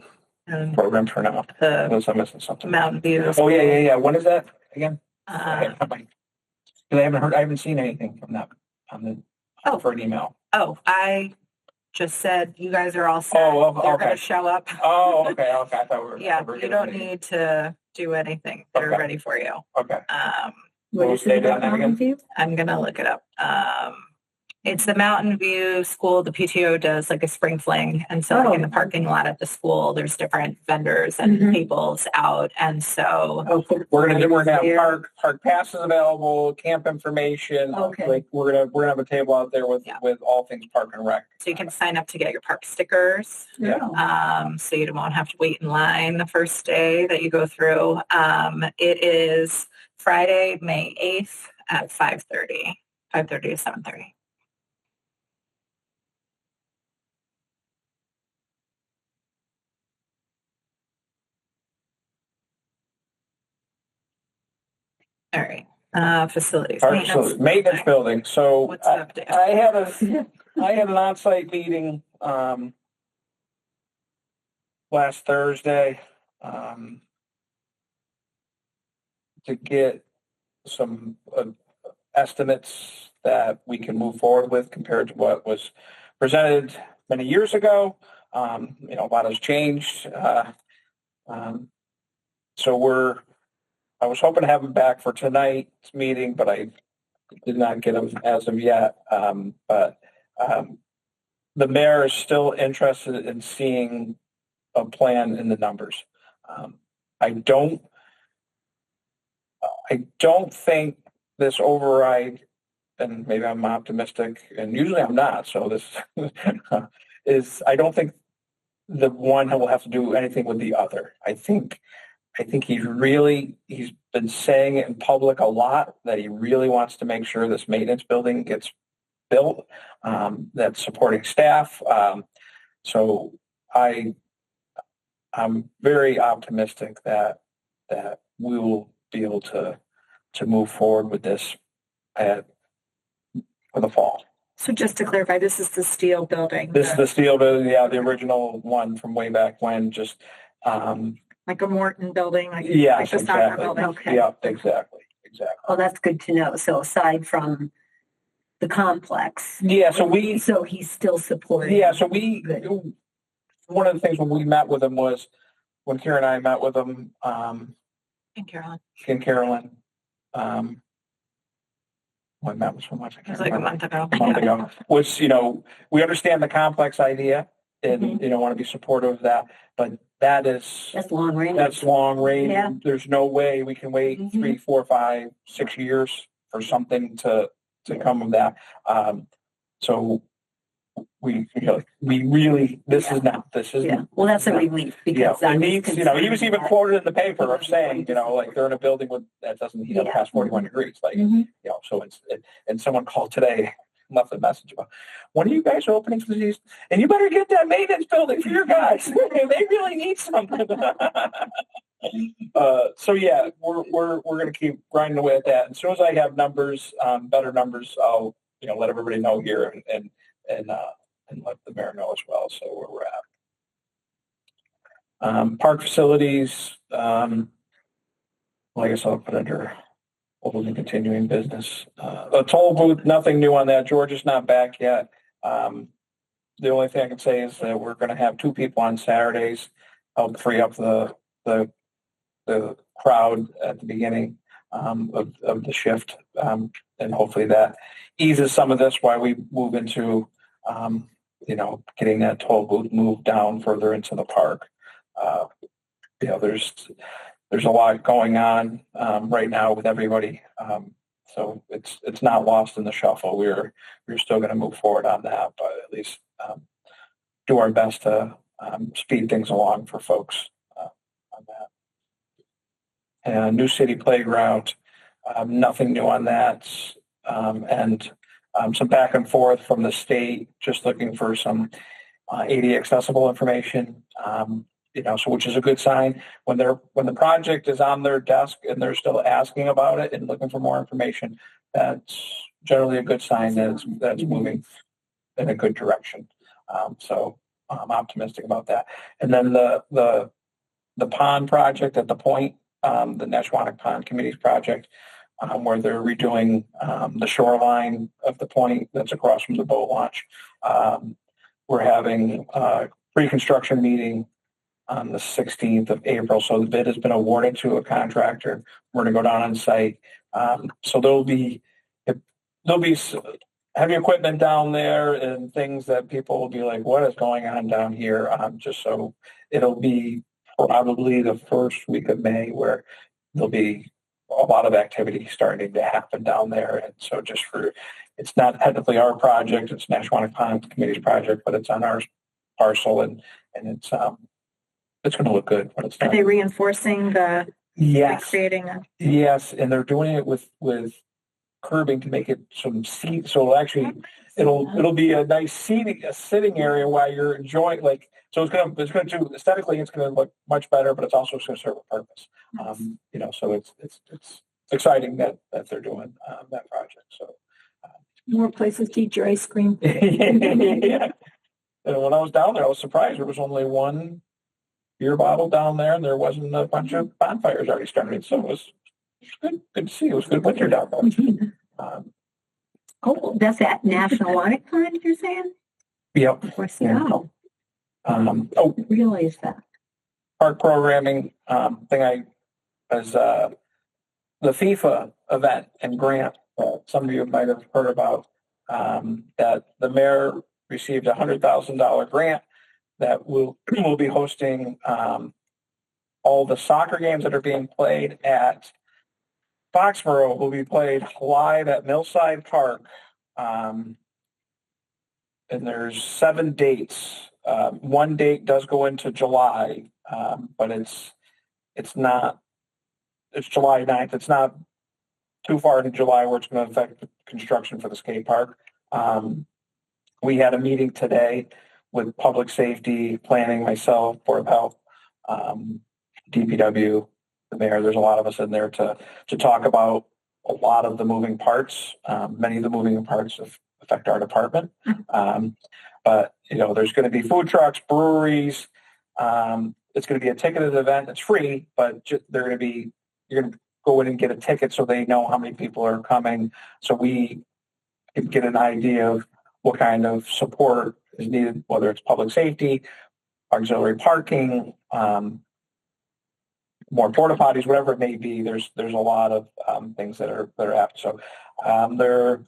programs for now. Unless I'm missing something. Mountain View. Oh yeah. When is that again? I haven't seen anything from that for an email. Oh, I just said, you guys are all set. Oh, They're okay. gonna show up. Oh, okay. I thought we were. Yeah, we were you getting don't ready. need to do anything. They're Okay. ready for you. Okay. What We'll is stay it down about there again? Mountain View? I'm gonna look it up. It's the Mountain View School. The PTO does like a spring fling. And so like in the parking lot at the school, there's different vendors and Mhm. tables out. And so We're gonna have park passes available, camp information. Okay. Like we're gonna have a table out there with Yeah. with all things park and rec. so you can sign up to get your park stickers. Yeah. So you won't have to wait in line the first day that you go through. It is Friday, May 8th at 5:30 to 7:30. All right. Facilities. Park facilities, maintenance building. So What's the update? I had an on-site meeting last Thursday to get some estimates that we can move forward with compared to what was presented many years ago. A lot has changed. So I was hoping to have them back for tonight's meeting, but I did not get them as of yet. But the mayor is still interested in seeing a plan in the numbers. I don't think this override, and maybe I'm optimistic, and usually I'm not. So this I don't think the one will have to do anything with the other. I think he's been saying it in public a lot that he really wants to make sure this maintenance building gets built, that's supporting staff. So I'm very optimistic that we will be able to move forward with this for the fall. So just to clarify, this is the steel building. This is the steel building, yeah, the original one from way back when, just like a Morton building, like yes, the soccer exactly. building. Okay. Yeah, exactly. Oh, that's good to know. So aside from the complex. Yeah, so he's still supporting. Yeah, so Good. one of the things when we met with him was when Karen and I met with him, And Carolyn. and Carolyn, I met with so much. It was like a month ago. Was, we understand the complex idea and, want to be supportive of that, but That's long range. that's long range. Yeah. There's no way we can wait 3, 4, 5, 6 years for something to come of that. So we really, this is. Yeah. Well, that's a relief because it needs, he was even quoted in the paper of saying, like they're in a building that doesn't heat up past 41 degrees. Like, so and someone called today, left a message about, when are you guys opening for these? And you better get that maintenance building for your guys. They really need something. So yeah, we're going to keep grinding away at that. And as soon as I have numbers, better numbers, I'll, let everybody know here and let the mayor know as well. So where we're at. Park facilities, I guess I'll put under old and continuing business. A toll booth, nothing new on that. George is not back yet. The only thing I can say is that we're going to have 2 people on Saturdays, help free up the crowd at the beginning of the shift, and hopefully that eases some of this while we move into getting that toll booth moved down further into the park. There's a lot going on right now with everybody, so it's not lost in the shuffle. We're still going to move forward on that, but at least do our best to speed things along for folks on that. And New City Playground, nothing new on that, and some back and forth from the state, just looking for some ADA accessible information. So which is a good sign when the project is on their desk and they're still asking about it and looking for more information. That's generally a good sign that it's moving in a good direction. So I'm optimistic about that. And then the pond project at the point, the Nashwauk Pond Committee's project, where they're redoing the shoreline of the point that's across from the boat launch. we're having a pre-construction meeting on the 16th of April. So the bid has been awarded to a contractor. We're going to go down on site. So there'll be heavy equipment down there and things that people will be like, what is going on down here? Just so it'll be probably the first week of May where there'll be a lot of activity starting to happen down there. And so it's not technically our project, it's Nashwauk Pond Committee's project, but it's on our parcel and it's going to look good when it's done. Are they reinforcing the, Yes. creating a, Yes, and they're doing it with curbing to make it some seat. So it'll be a nice sitting area while you're enjoying. Like, so it's going to do aesthetically. It's going to look much better, but it's also going to serve a purpose. So it's exciting that they're doing that project. So More places to eat your ice cream. yeah. And when I was down there, I was surprised there was only one beer bottle down there, and there wasn't a bunch of bonfires already started. So it was good to see. It was good winter down there. Oh, that's at National Water Pond, you're saying? Yep. Of course, yeah. Oh, I realize that. park programming thing was the FIFA event and grant. Some of you might have heard about that the mayor received $100,000 grant that will be hosting all the soccer games that are being played at Foxborough will be played live at Millside Park. And there's 7 dates. One date does go into July, but it's July 9th. It's not too far into July where it's going to affect the construction for the skate park. We had a meeting today with public safety, planning, myself, Board of Health, DPW, the mayor. There's a lot of us in there to talk about a lot of the moving parts. Many of the moving parts affect our department. But there's going to be food trucks, breweries. It's going to be a ticketed event. It's free, but you're going to go in and get a ticket so they know how many people are coming. So we can get an idea of what kind of support is needed, whether it's public safety, auxiliary parking, more porta potties, whatever it may be. There's a lot of things that are happening. So they're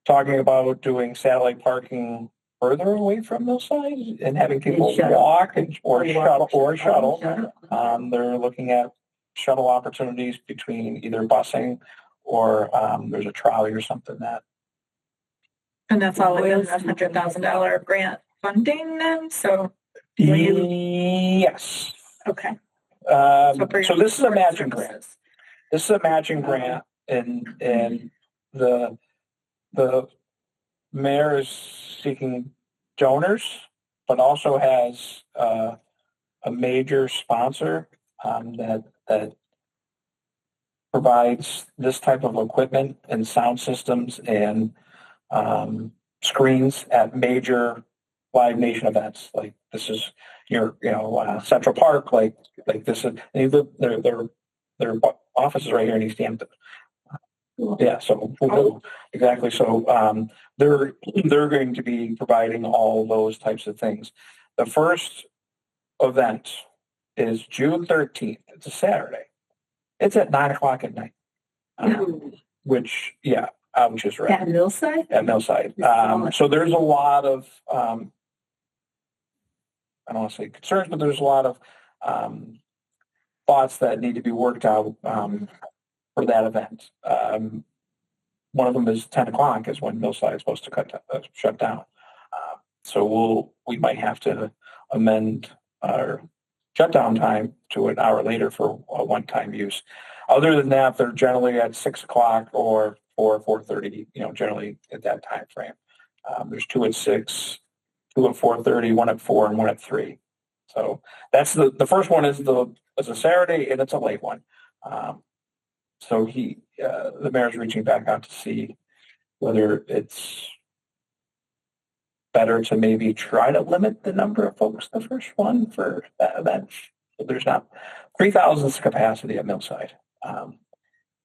talking about doing satellite parking further away from those sides and having people walk or shuttle. They're looking at shuttle opportunities between either busing or there's a trolley or something that. and that's all within that $100,000 grant funding then? So, Yes. okay. So this is a matching grant. This is a matching grant, and the mayor is seeking donors, but also has a major sponsor that provides this type of equipment and sound systems and screens at major Live Nation events. Like this is your Central Park, like this is their office is right here in Easthampton. Yeah, so exactly. So they're going to be providing all those types of things. The first event is June 13th. It's a Saturday. It's at 9:00 at night. Which is right. At Millside? At Millside. So there's a lot of I don't want to say concerns, but there's a lot of thoughts that need to be worked out for that event. One of them is 10:00 is when Millside is supposed to shut down. So we might have to amend our shutdown time to an hour later for a one-time use. Other than that, they're generally at 6:00 or 4:30. Generally at that time frame. There's 2 at 6. 2 at 4:30, 1 at 4, and 1 at 3. So that's the first one is a Saturday, and it's a late one. So the mayor's reaching back out to see whether it's better to maybe try to limit the number of folks the first one for that event. There's not 3,000 capacity at Millside. I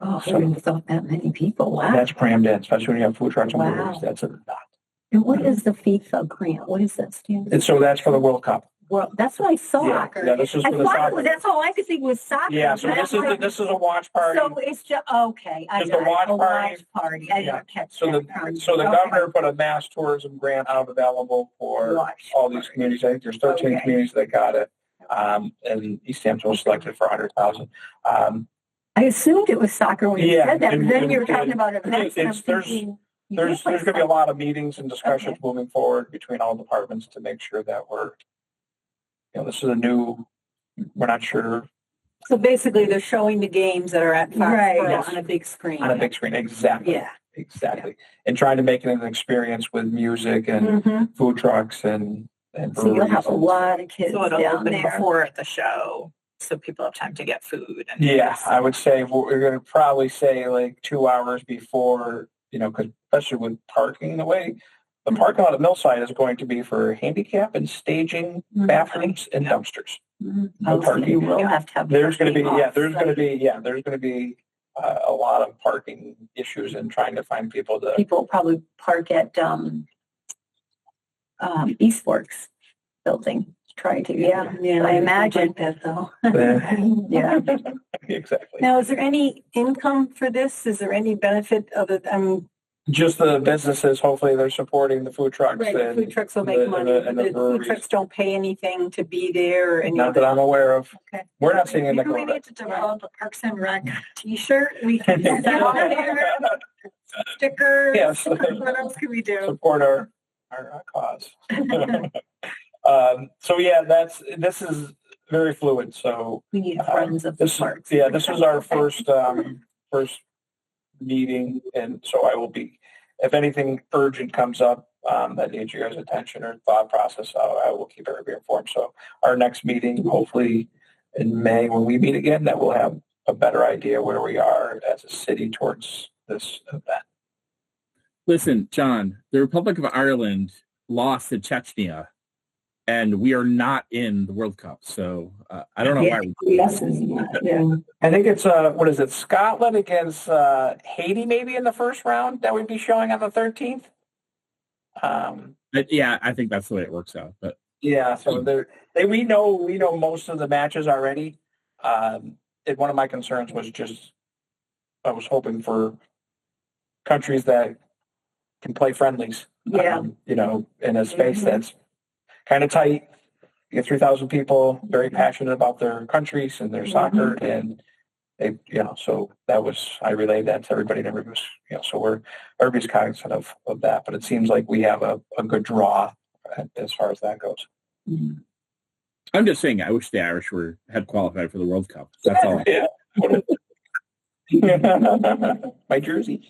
wouldn't have thought that many people. Wow. That's crammed in, especially when you have food trucks and Wow. breweries. That's a lot. And what is the FIFA grant? What is that stand? And so that's for the World Cup. Well, that's what I saw. Yeah, this is I for the thought soccer. that's all I could think was soccer. Yeah, so this is a watch party. So it's just, okay. I Just got a watch it, party. watch party. I Yeah. didn't catch So that. the governor put a mass tourism grant out available for Watch all these communities. I think there's 13 Okay. communities that got it. And Easthampton was selected for 100,000. I assumed it was soccer when you Yeah, said that, and- but then you were and- talking about events. and I'm it's- there's- thinking, you There's did play going to be a soccer. lot of meetings and discussions moving forward between all departments to make sure that this is we're not sure So basically, they're showing the games that are at Right. Foxborough Yes. on a big screen. on a big screen. Exactly. Yeah. Exactly. And trying to make it an experience with music and Mhm. food trucks and So you'll have a breweries. lot of kids So it'll down open there. before the show, so people have time to get food. And Yeah, I would say we're going to probably say like 2 hours before, because especially with parking in the way, the parking lot at Millside is going to be for handicap and staging, bathrooms and dumpsters. Mhm. No Oh, so parking. you will have to have. There's going to be, parking there's going to off-site. be, there's going to be a lot of parking issues and trying to find people to. People probably park at Eastworks building, trying to, Yeah, I imagine. that though. Yeah. Exactly. Now, is there any income for this? Is there any benefit of it? Just the businesses, hopefully they're supporting the food trucks. Right, the and food trucks will the- make and money. the- and the The food breweries. trucks don't pay anything to be there or any Not of that that. I'm aware of. Okay. We're not seeing it. Maybe we need to develop a Parks and Rec T-shirt. We can sell on there. Stickers. Yes. What else can we do? Support our cause. So yeah, this is very fluid. So We need friends of the this parks. this was our first meeting, and so I will be, if anything urgent comes up that needs your guys' attention or thought process, I will keep everybody informed. So our next meeting, hopefully in May, when we meet again, that we'll have a better idea where we are as a city towards this event. Listen, John, the Republic of Ireland lost to Chechnya, and we are not in the World Cup. So I don't know why. I think it's what is it? Scotland against Haiti, maybe in the first round that would be showing on the 13th. But yeah, I think that's the way it works out. But Yeah, so we know most of the matches already. And one of my concerns was just I was hoping for countries that can play friendlies. Yeah. In a space that's kind of tight. You get 3,000 people very passionate about their countries and their soccer, and they, so that was, I relayed that to everybody, and everybody was, so everybody's cognizant of that, but it seems like we have a good draw as far as that goes. I'm just saying, I wish the Irish had qualified for the World Cup. That's all. Yeah. My jersey.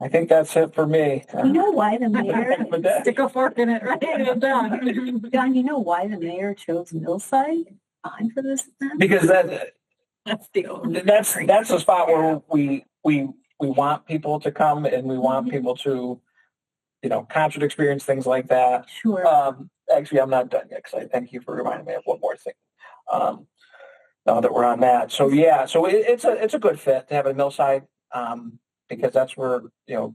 I think that's it for me. You know why the mayor, Stick a fork in it, right? And done. John, you know why the mayor chose Millside for this event? Because That's the only. that's a spot where we want people to come, and we want people to, concert experience, things like that. Sure. Actually, I'm not done yet, because I thank you for reminding me of one more thing. Now that we're on that, so yeah, so it's a good fit to have a Millside, because that's where the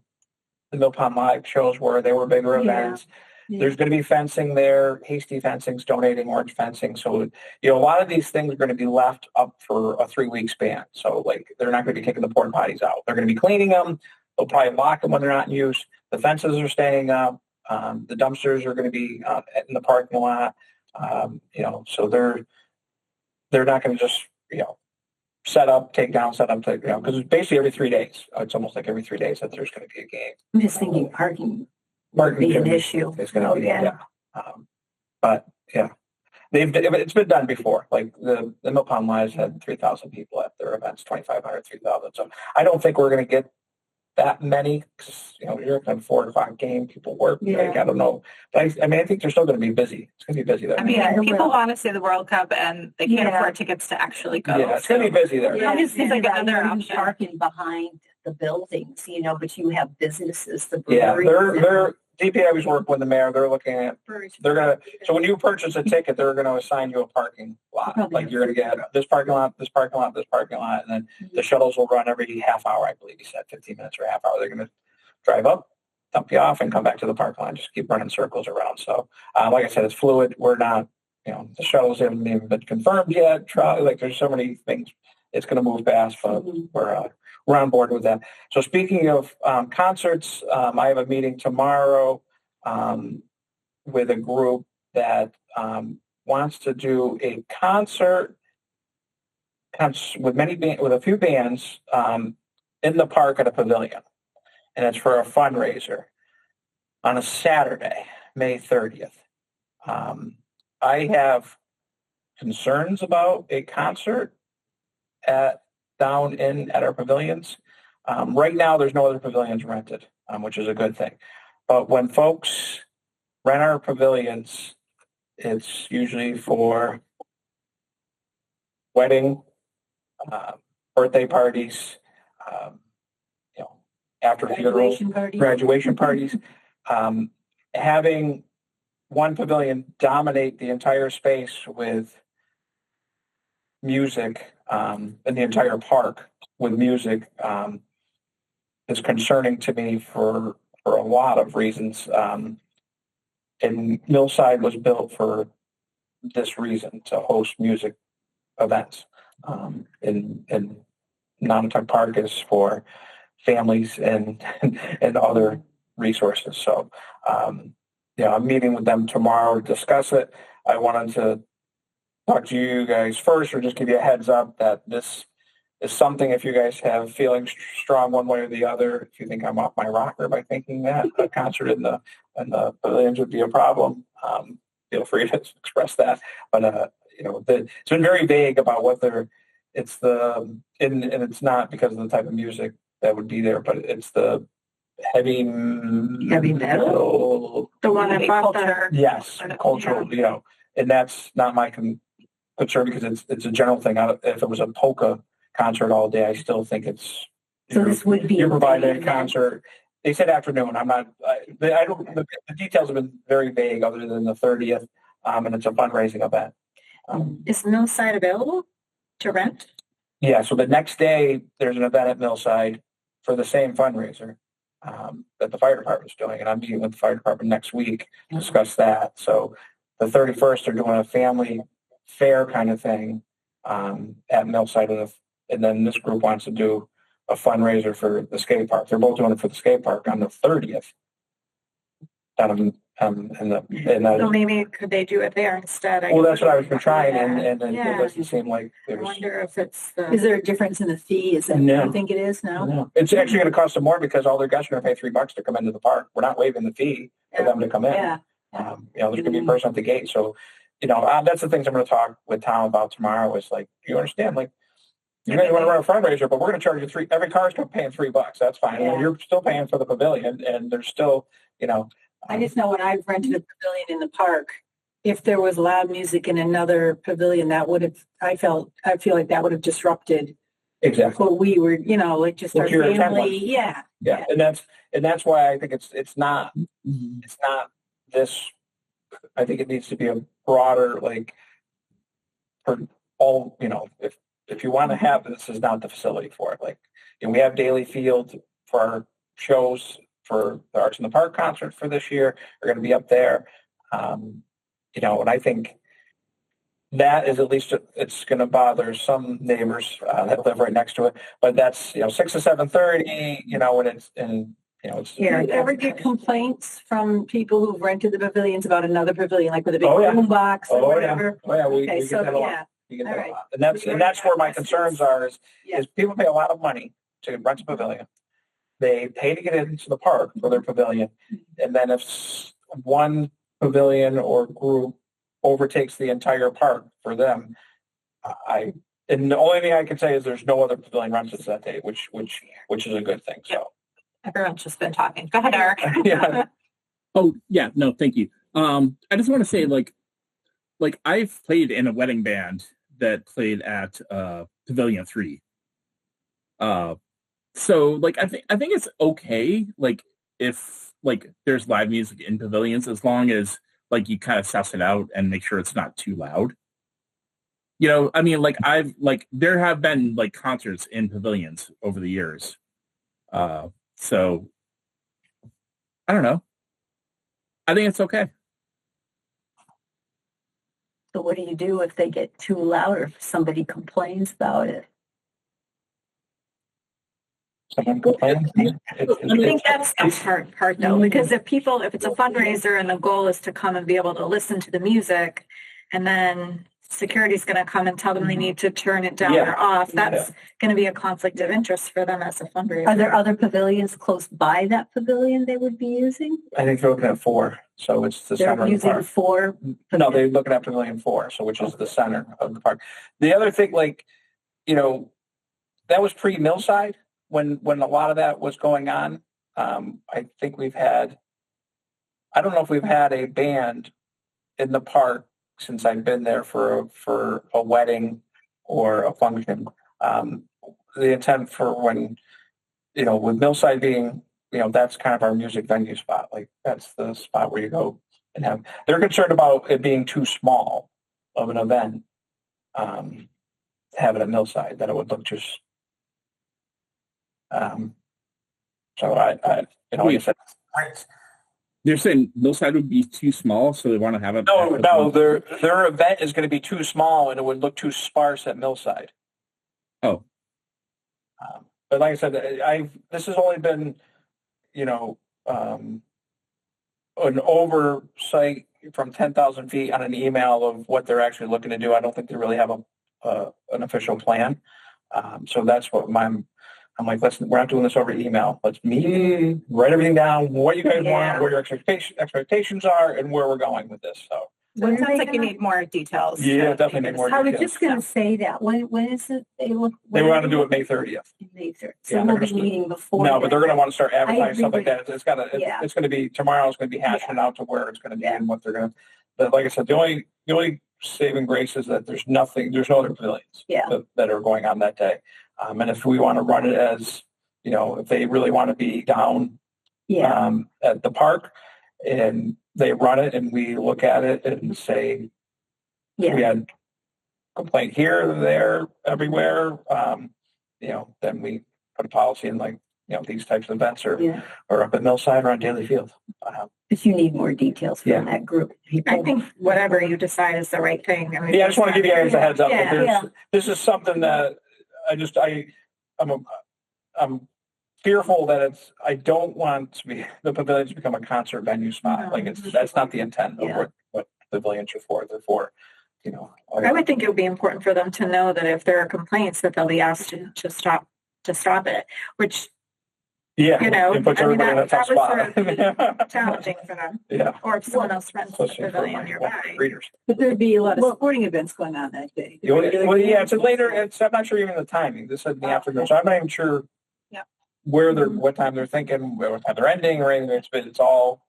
Mill Pond Live shows were. They were bigger events. Yeah. There's going to be fencing there. Hasty Fencing's donating orange fencing, so a lot of these things are going to be left up for a 3-week span. So they're not going to be taking the porta potties out. They're going to be cleaning them. They'll probably lock them when they're not in use. The fences are staying up. The dumpsters are going to be in the parking lot. So they're not going to just set up, take down, set up, take because it's basically every 3 days. It's almost like every 3 days that there's going to be a game. I'm just thinking parking Parking be an should be- issue. It's going to be yeah. But yeah, it's been done before. Like the Mill Pond Lives had 3,000 people at their events, 2,500, 3,000. So I don't think we're going to get that many, because you're at 4 o'clock game, people work. Yeah. I don't know, but I think they're still going to be busy. It's going to be busy there. I mean, Yeah, it people will. want to see the World Cup and they can't Yeah. afford tickets to actually go. Yeah, it's going to be busy there. I'm just Seems thinking like about another you option. parking behind the buildings, but you have businesses, the Yeah, breweries. they're DPW's work with the mayor. They're looking at, so when you purchase a ticket, they're gonna assign you a parking lot. Like you're gonna get this parking lot, this parking lot, this parking lot, and then the shuttles will run every half hour, I believe he said, 15 minutes or a half hour. They're gonna drive up, dump you off, and come back to the parking lot. Just keep running circles around. So, like I said, it's fluid. We're not, the shuttles haven't even been confirmed yet. Like there's so many things. It's gonna move fast, but we're on board with that. So speaking of concerts, I have a meeting tomorrow with a group that wants to do a concert with with a few bands in the park at a pavilion, and it's for a fundraiser on a Saturday, May 30th. I have concerns about a concert at our pavilions. Right now, there's no other pavilions rented, which is a good thing. But when folks rent our pavilions, it's usually for wedding, birthday parties, after funeral, graduation parties. Having one pavilion dominate the entire space with music, in the entire park with music, is concerning to me for a lot of reasons. And Millside was built for this reason, to host music events. And Nonotuck Park is for families and other resources. So, I'm meeting with them tomorrow to discuss it. I wanted to talk to you guys first, or just give you a heads up that this is something, if you guys have feelings strong one way or the other, if you think I'm off my rocker by thinking that a concert in the pavilions would be a problem, feel free to express that. But it's been very vague about what and it's not because of the type of music that would be there, but it's the heavy metal, The one that bought the yes, cultural, and that's not my concern, because it's a general thing. If it was a polka concert all day, I still think it's. So this would be you're providing a concert. They said afternoon. I'm not. I don't. The details have been very vague, other than the 30th, and it's a fundraising event. Is Millside available to rent? Yeah. So the next day, there's an event at Millside for the same fundraiser that the fire department's doing, and I'm meeting with the fire department next week to discuss that. So the 31st, they're doing a family fair kind of thing at Millside, and then this group wants to do a fundraiser for the skate park. They're both doing it for the skate park on the 30th. So maybe could they do it there instead? Well, that's what I was trying, and it doesn't seem like I there's. wonder if it's Is there a difference in the fee? Is that what No. you think it is now? No. It's actually going to cost them more, because all their guests are going to pay $3 to come into the park. We're not waiving the fee for them to come in. Yeah. There's going to be a person at the gate. So, that's the things I'm going to talk with Tom about tomorrow. Is like, you understand, like, you want to run a fundraiser, but we're going to charge you every car's paying $3. That's fine. Yeah. You're still paying for the pavilion, and there's still, I just know when I've rented a pavilion in the park, if there was loud music in another pavilion, that would have, I feel like that would have disrupted exactly what we were, like just our What your intent family. was. Yeah. Yeah, and that's why I think it's not this. I think it needs to be a broader, like, for all, if you want to have, this is not the facility for it. Like, we have Daily Field for our shows, for the Arts in the Park concert for this year. We're going to be up there. And I think that is, at least it's going to bother some neighbors that live right next to it. But that's 6 to 7:30. When it's it's. Yeah. You ever get complaints from people who've rented the pavilions about another pavilion, like with a big Oh, yeah. boom box or Oh, whatever? Yeah. We Okay, get that a lot. We get All that right. a lot. And that's where my concerns are. Is people pay a lot of money to rent a pavilion. They pay to get into the park for their pavilion, and then if one pavilion or group overtakes the entire park for them, and the only thing I can say is there's no other pavilion rented that day, which is a good thing. So Everyone's just been talking. Go ahead, Eric. yeah. Oh yeah, no, thank you. I just want to say, like I've played in a wedding band that played at Pavilion 3. So like I think it's okay, like if like there's live music in pavilions, as long as like you kind of suss it out and make sure it's not too loud. I mean, like there have been like concerts in pavilions over the years. So I don't know. I think it's okay. So what do you do if they get too loud or if somebody complains about it? Someone complains? I think that's the hard part though, because if it's a fundraiser and the goal is to come and be able to listen to the music, and then security's going to come and tell them they need to turn it down or off, that's going to be a conflict of interest for them as a fundraiser. Are there other pavilions close by that pavilion they would be using? I think they're looking at 4, so it's the center of the They're park. using 4? No, they're looking at Pavilion 4, so which is the center of the park. The other thing, like, that was pre-Millside when a lot of that was going on. I think I don't know if we've had a band in the park since I've been there for a wedding or a function. The intent for when, with Millside being, that's kind of our music venue spot. Like that's the spot where you go and they're concerned about it being too small of an event. Have it at Millside, that it would look just, so I like I said, They're saying Millside would be too small, so they want to have it. No, their event is going to be too small, and it would look too sparse at Millside. Oh, but like I said, this has only been, an oversight from 10,000 feet on an email of what they're actually looking to do. I don't think they really have an official plan. So that's what I'm like, we're not doing this over email. Let's meet, write everything down, what you guys want, what your expectations are, and where we're going with this. So it sounds like you need more details. Yeah, definitely need more I details. was just going to say that. When is it? They want to do it May 30th. May 30th. So we'll be meeting before. No, but they're going to want to start advertising stuff like that. that. It's going to be tomorrow's going to be hashing out to where it's going to be and what they're going to. But like I said, the only saving grace is that there's no other pavilions that are going on that day. And if we want to run it as, if they really want to be down at the park and they run it and we look at it and say, we had complaint here, there, everywhere, then we put a policy in like, these types of events are up at Millside or on Daly Field. If you need more details from that group. I think whatever you decide is the right thing. I just want to give you guys a heads up. This is something that I'm fearful that I don't want the pavilions to become a concert venue spot. Like that's not the intent of what pavilions are for. They're for, I would think it would be important for them to know that if there are complaints that they'll be asked to stop it, which it puts everybody in a tough spot. Sort of challenging for them. Yeah. Or if someone else rents the pavilion nearby. But there'd be a lot of sporting events going on that day. It's later. I'm not sure even the timing. This is in the afternoon, so I'm not even sure what time they're thinking, what time they're ending, or anything. It's all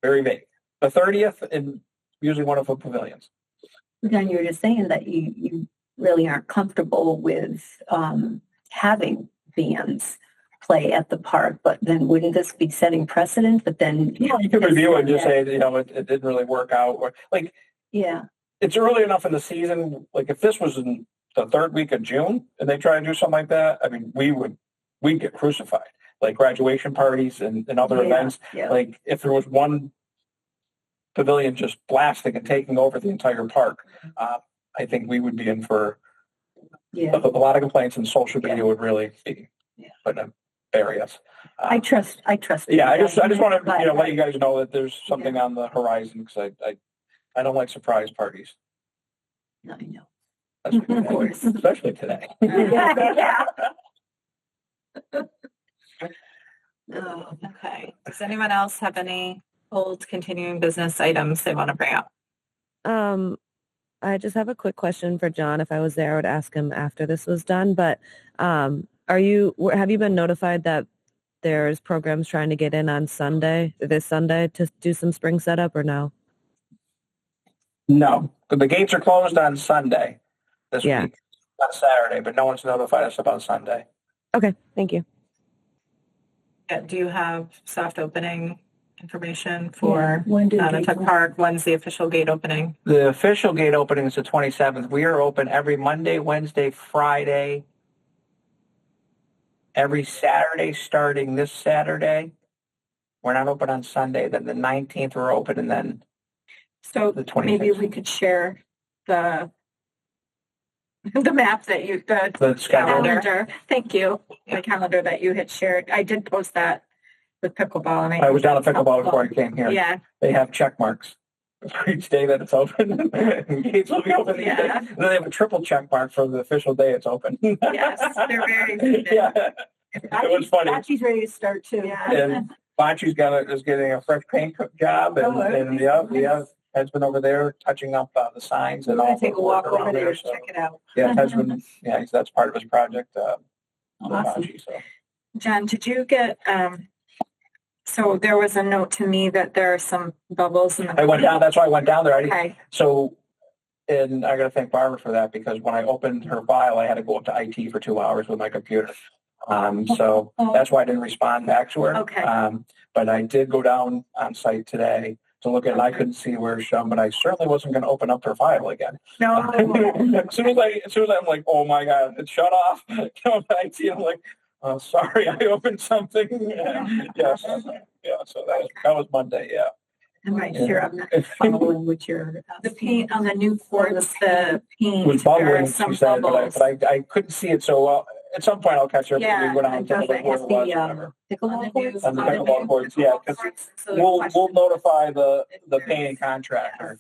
very vague. The 30th, and usually one of the pavilions. Then you were just saying that you really aren't comfortable with having bands play at the park, but then wouldn't this be setting precedent? But then you could review it and just say, it didn't really work out, or like, it's early enough in the season. Like if this was in the 3rd week of June and they try to do something like that, I mean, we'd get crucified. Like graduation parties and other events. Like if there was one pavilion just blasting and taking over the entire park, I think we would be in for a lot of complaints, and social media would really be putting a bury us. I trust. Yeah, I just want to let you guys know that there's something on the horizon, because I don't like surprise parties. No, I know. Of course, especially today. Okay. Does anyone else have any old continuing business items they want to bring up? I just have a quick question for John. If I was there, I would ask him after this was done. But have you been notified that there's programs trying to get in on this Sunday, to do some spring setup, or no? No, the gates are closed on Sunday this week, not Saturday, but no one's notified us about Sunday. Okay, thank you. Do you have soft opening information for When did Nantucket Park. When's the official gate opening? The official gate opening is the 27th. We are open every Monday, Wednesday, Friday, every Saturday starting this Saturday. We're not open on Sunday. Then the 19th we're open, and then So the 26th. maybe we could share the map that you, The schedule. calendar. Thank you. The calendar that you had shared. I did post that with pickleball, and I was down at pickleball before I came here. Yeah. They have check marks for each day that it's open. Gates will be open. Yeah. And then they have a triple check mark for the official day it's open. Yes, they're very excited. Yeah. It was funny. She's ready to start too. Yeah. And Bocce's is getting a fresh paint job, and, Oh, and yeah, Ted's been over there touching up the signs and We're all. gonna take a walk over around there to so. check it out. Yeah, Ted's been, that's part of his project. With Awesome. Bocce, so. John, did you get, so there was a note to me that there are some bubbles in the. I went down. That's why I went down there. Okay. So, and I got to thank Barbara for that, because when I opened her file, I had to go up to IT for 2 hours with my computer. So that's why I didn't respond back to her. Okay. But I did go down on site today to look at it. I couldn't see where it's shown, but I certainly wasn't going to open up her file again. No. as soon as I'm like, oh my God, it shut off. IT, I'm like, oh, sorry, I opened something. Yes. Yeah. So that was Monday. Yeah. I'm right sure I'm not following with your. The paint on the new courts, the paint. Was there are bubbling, some she said, bubbles. but I couldn't see it so well. At some point, I'll catch her. Yeah, We go down and take a look where it was. Whatever. Pickleball courts? On the pickleball courts, yeah, because we'll notify the paying contractor.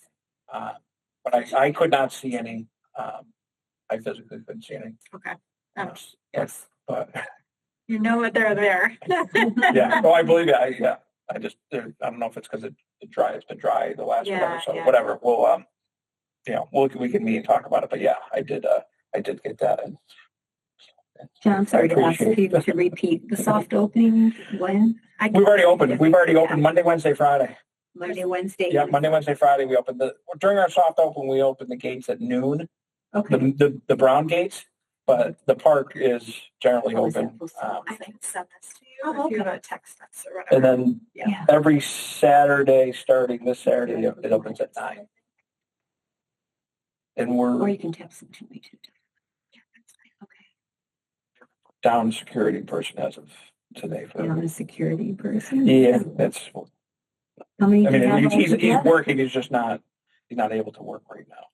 But I could not see any. I physically couldn't see any. Okay. Yes, but You know what they're there. yeah. Oh, I believe it. I just I don't know if it's because it's been dry the last whatever. So whatever. We'll we can meet and talk about it. But yeah, I did get that. And John, I'm sorry to ask you to repeat the soft opening. When? we've already opened. We've already opened Monday, Wednesday, Friday. Monday, Wednesday. Yeah, Monday, Wednesday, Friday. We opened during our soft open. We opened the gates at noon. Okay. The brown gates, but the park is generally open. I can send this to you if you have a text message or And whatever. then every Saturday, starting this Saturday, it opens at 9. And Or we're you can text them to me too. down security person as of today. And I'm a security person. Yeah, that's. How many? I do you have mean, he's altogether? working. He's just not. He's not able to work right now.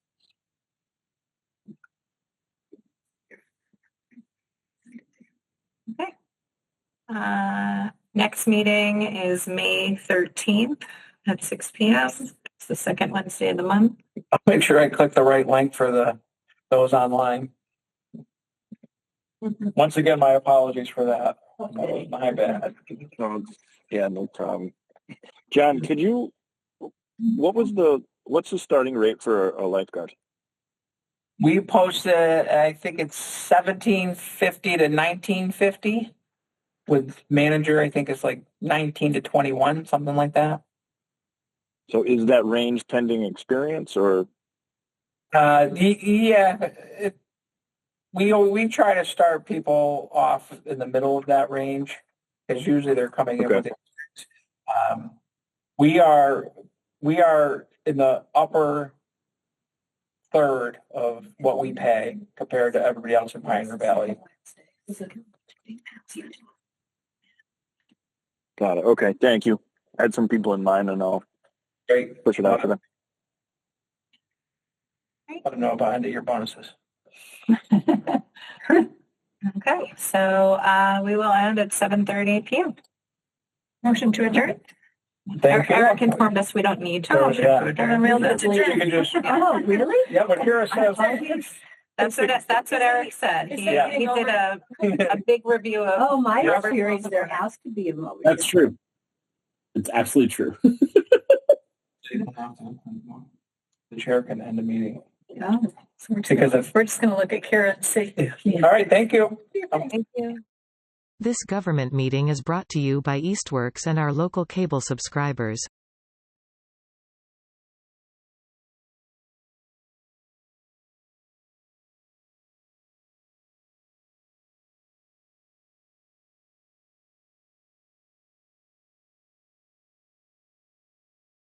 Next meeting is May 13th at 6 p.m. It's the second Wednesday of the month. I'll make sure I click the right link for those online. Once again, my apologies for that. That was my bad. Yeah, no problem. John, what's the starting rate for a lifeguard? We posted, I think it's $17.50 to $19.50. With manager, I think it's like 19 to 21, something like that. So is that range pending experience or? Yeah, we try to start people off in the middle of that range, because usually they're coming in with experience. We are in the upper third of what we pay compared to everybody else in Pioneer Valley. Got it. Okay, thank you. I had some people in mind, and I'll push it out to them. I don't know about any of your bonuses. Okay, so we will end at 7:30 p.m. Motion to adjourn. Thank you. Eric informed us we don't need to. motion to adjourn. You can just, Oh, really? yeah, but Kira says. That's what Eric said. He did a big review of. Oh, my Yeah. experience, there has to be a motion. That's true. It's absolutely true. The chair can end the meeting. Yeah. Because if, We're just going to look at Kara and see. all right, thank you. Thank you. This government meeting is brought to you by Eastworks and our local cable subscribers.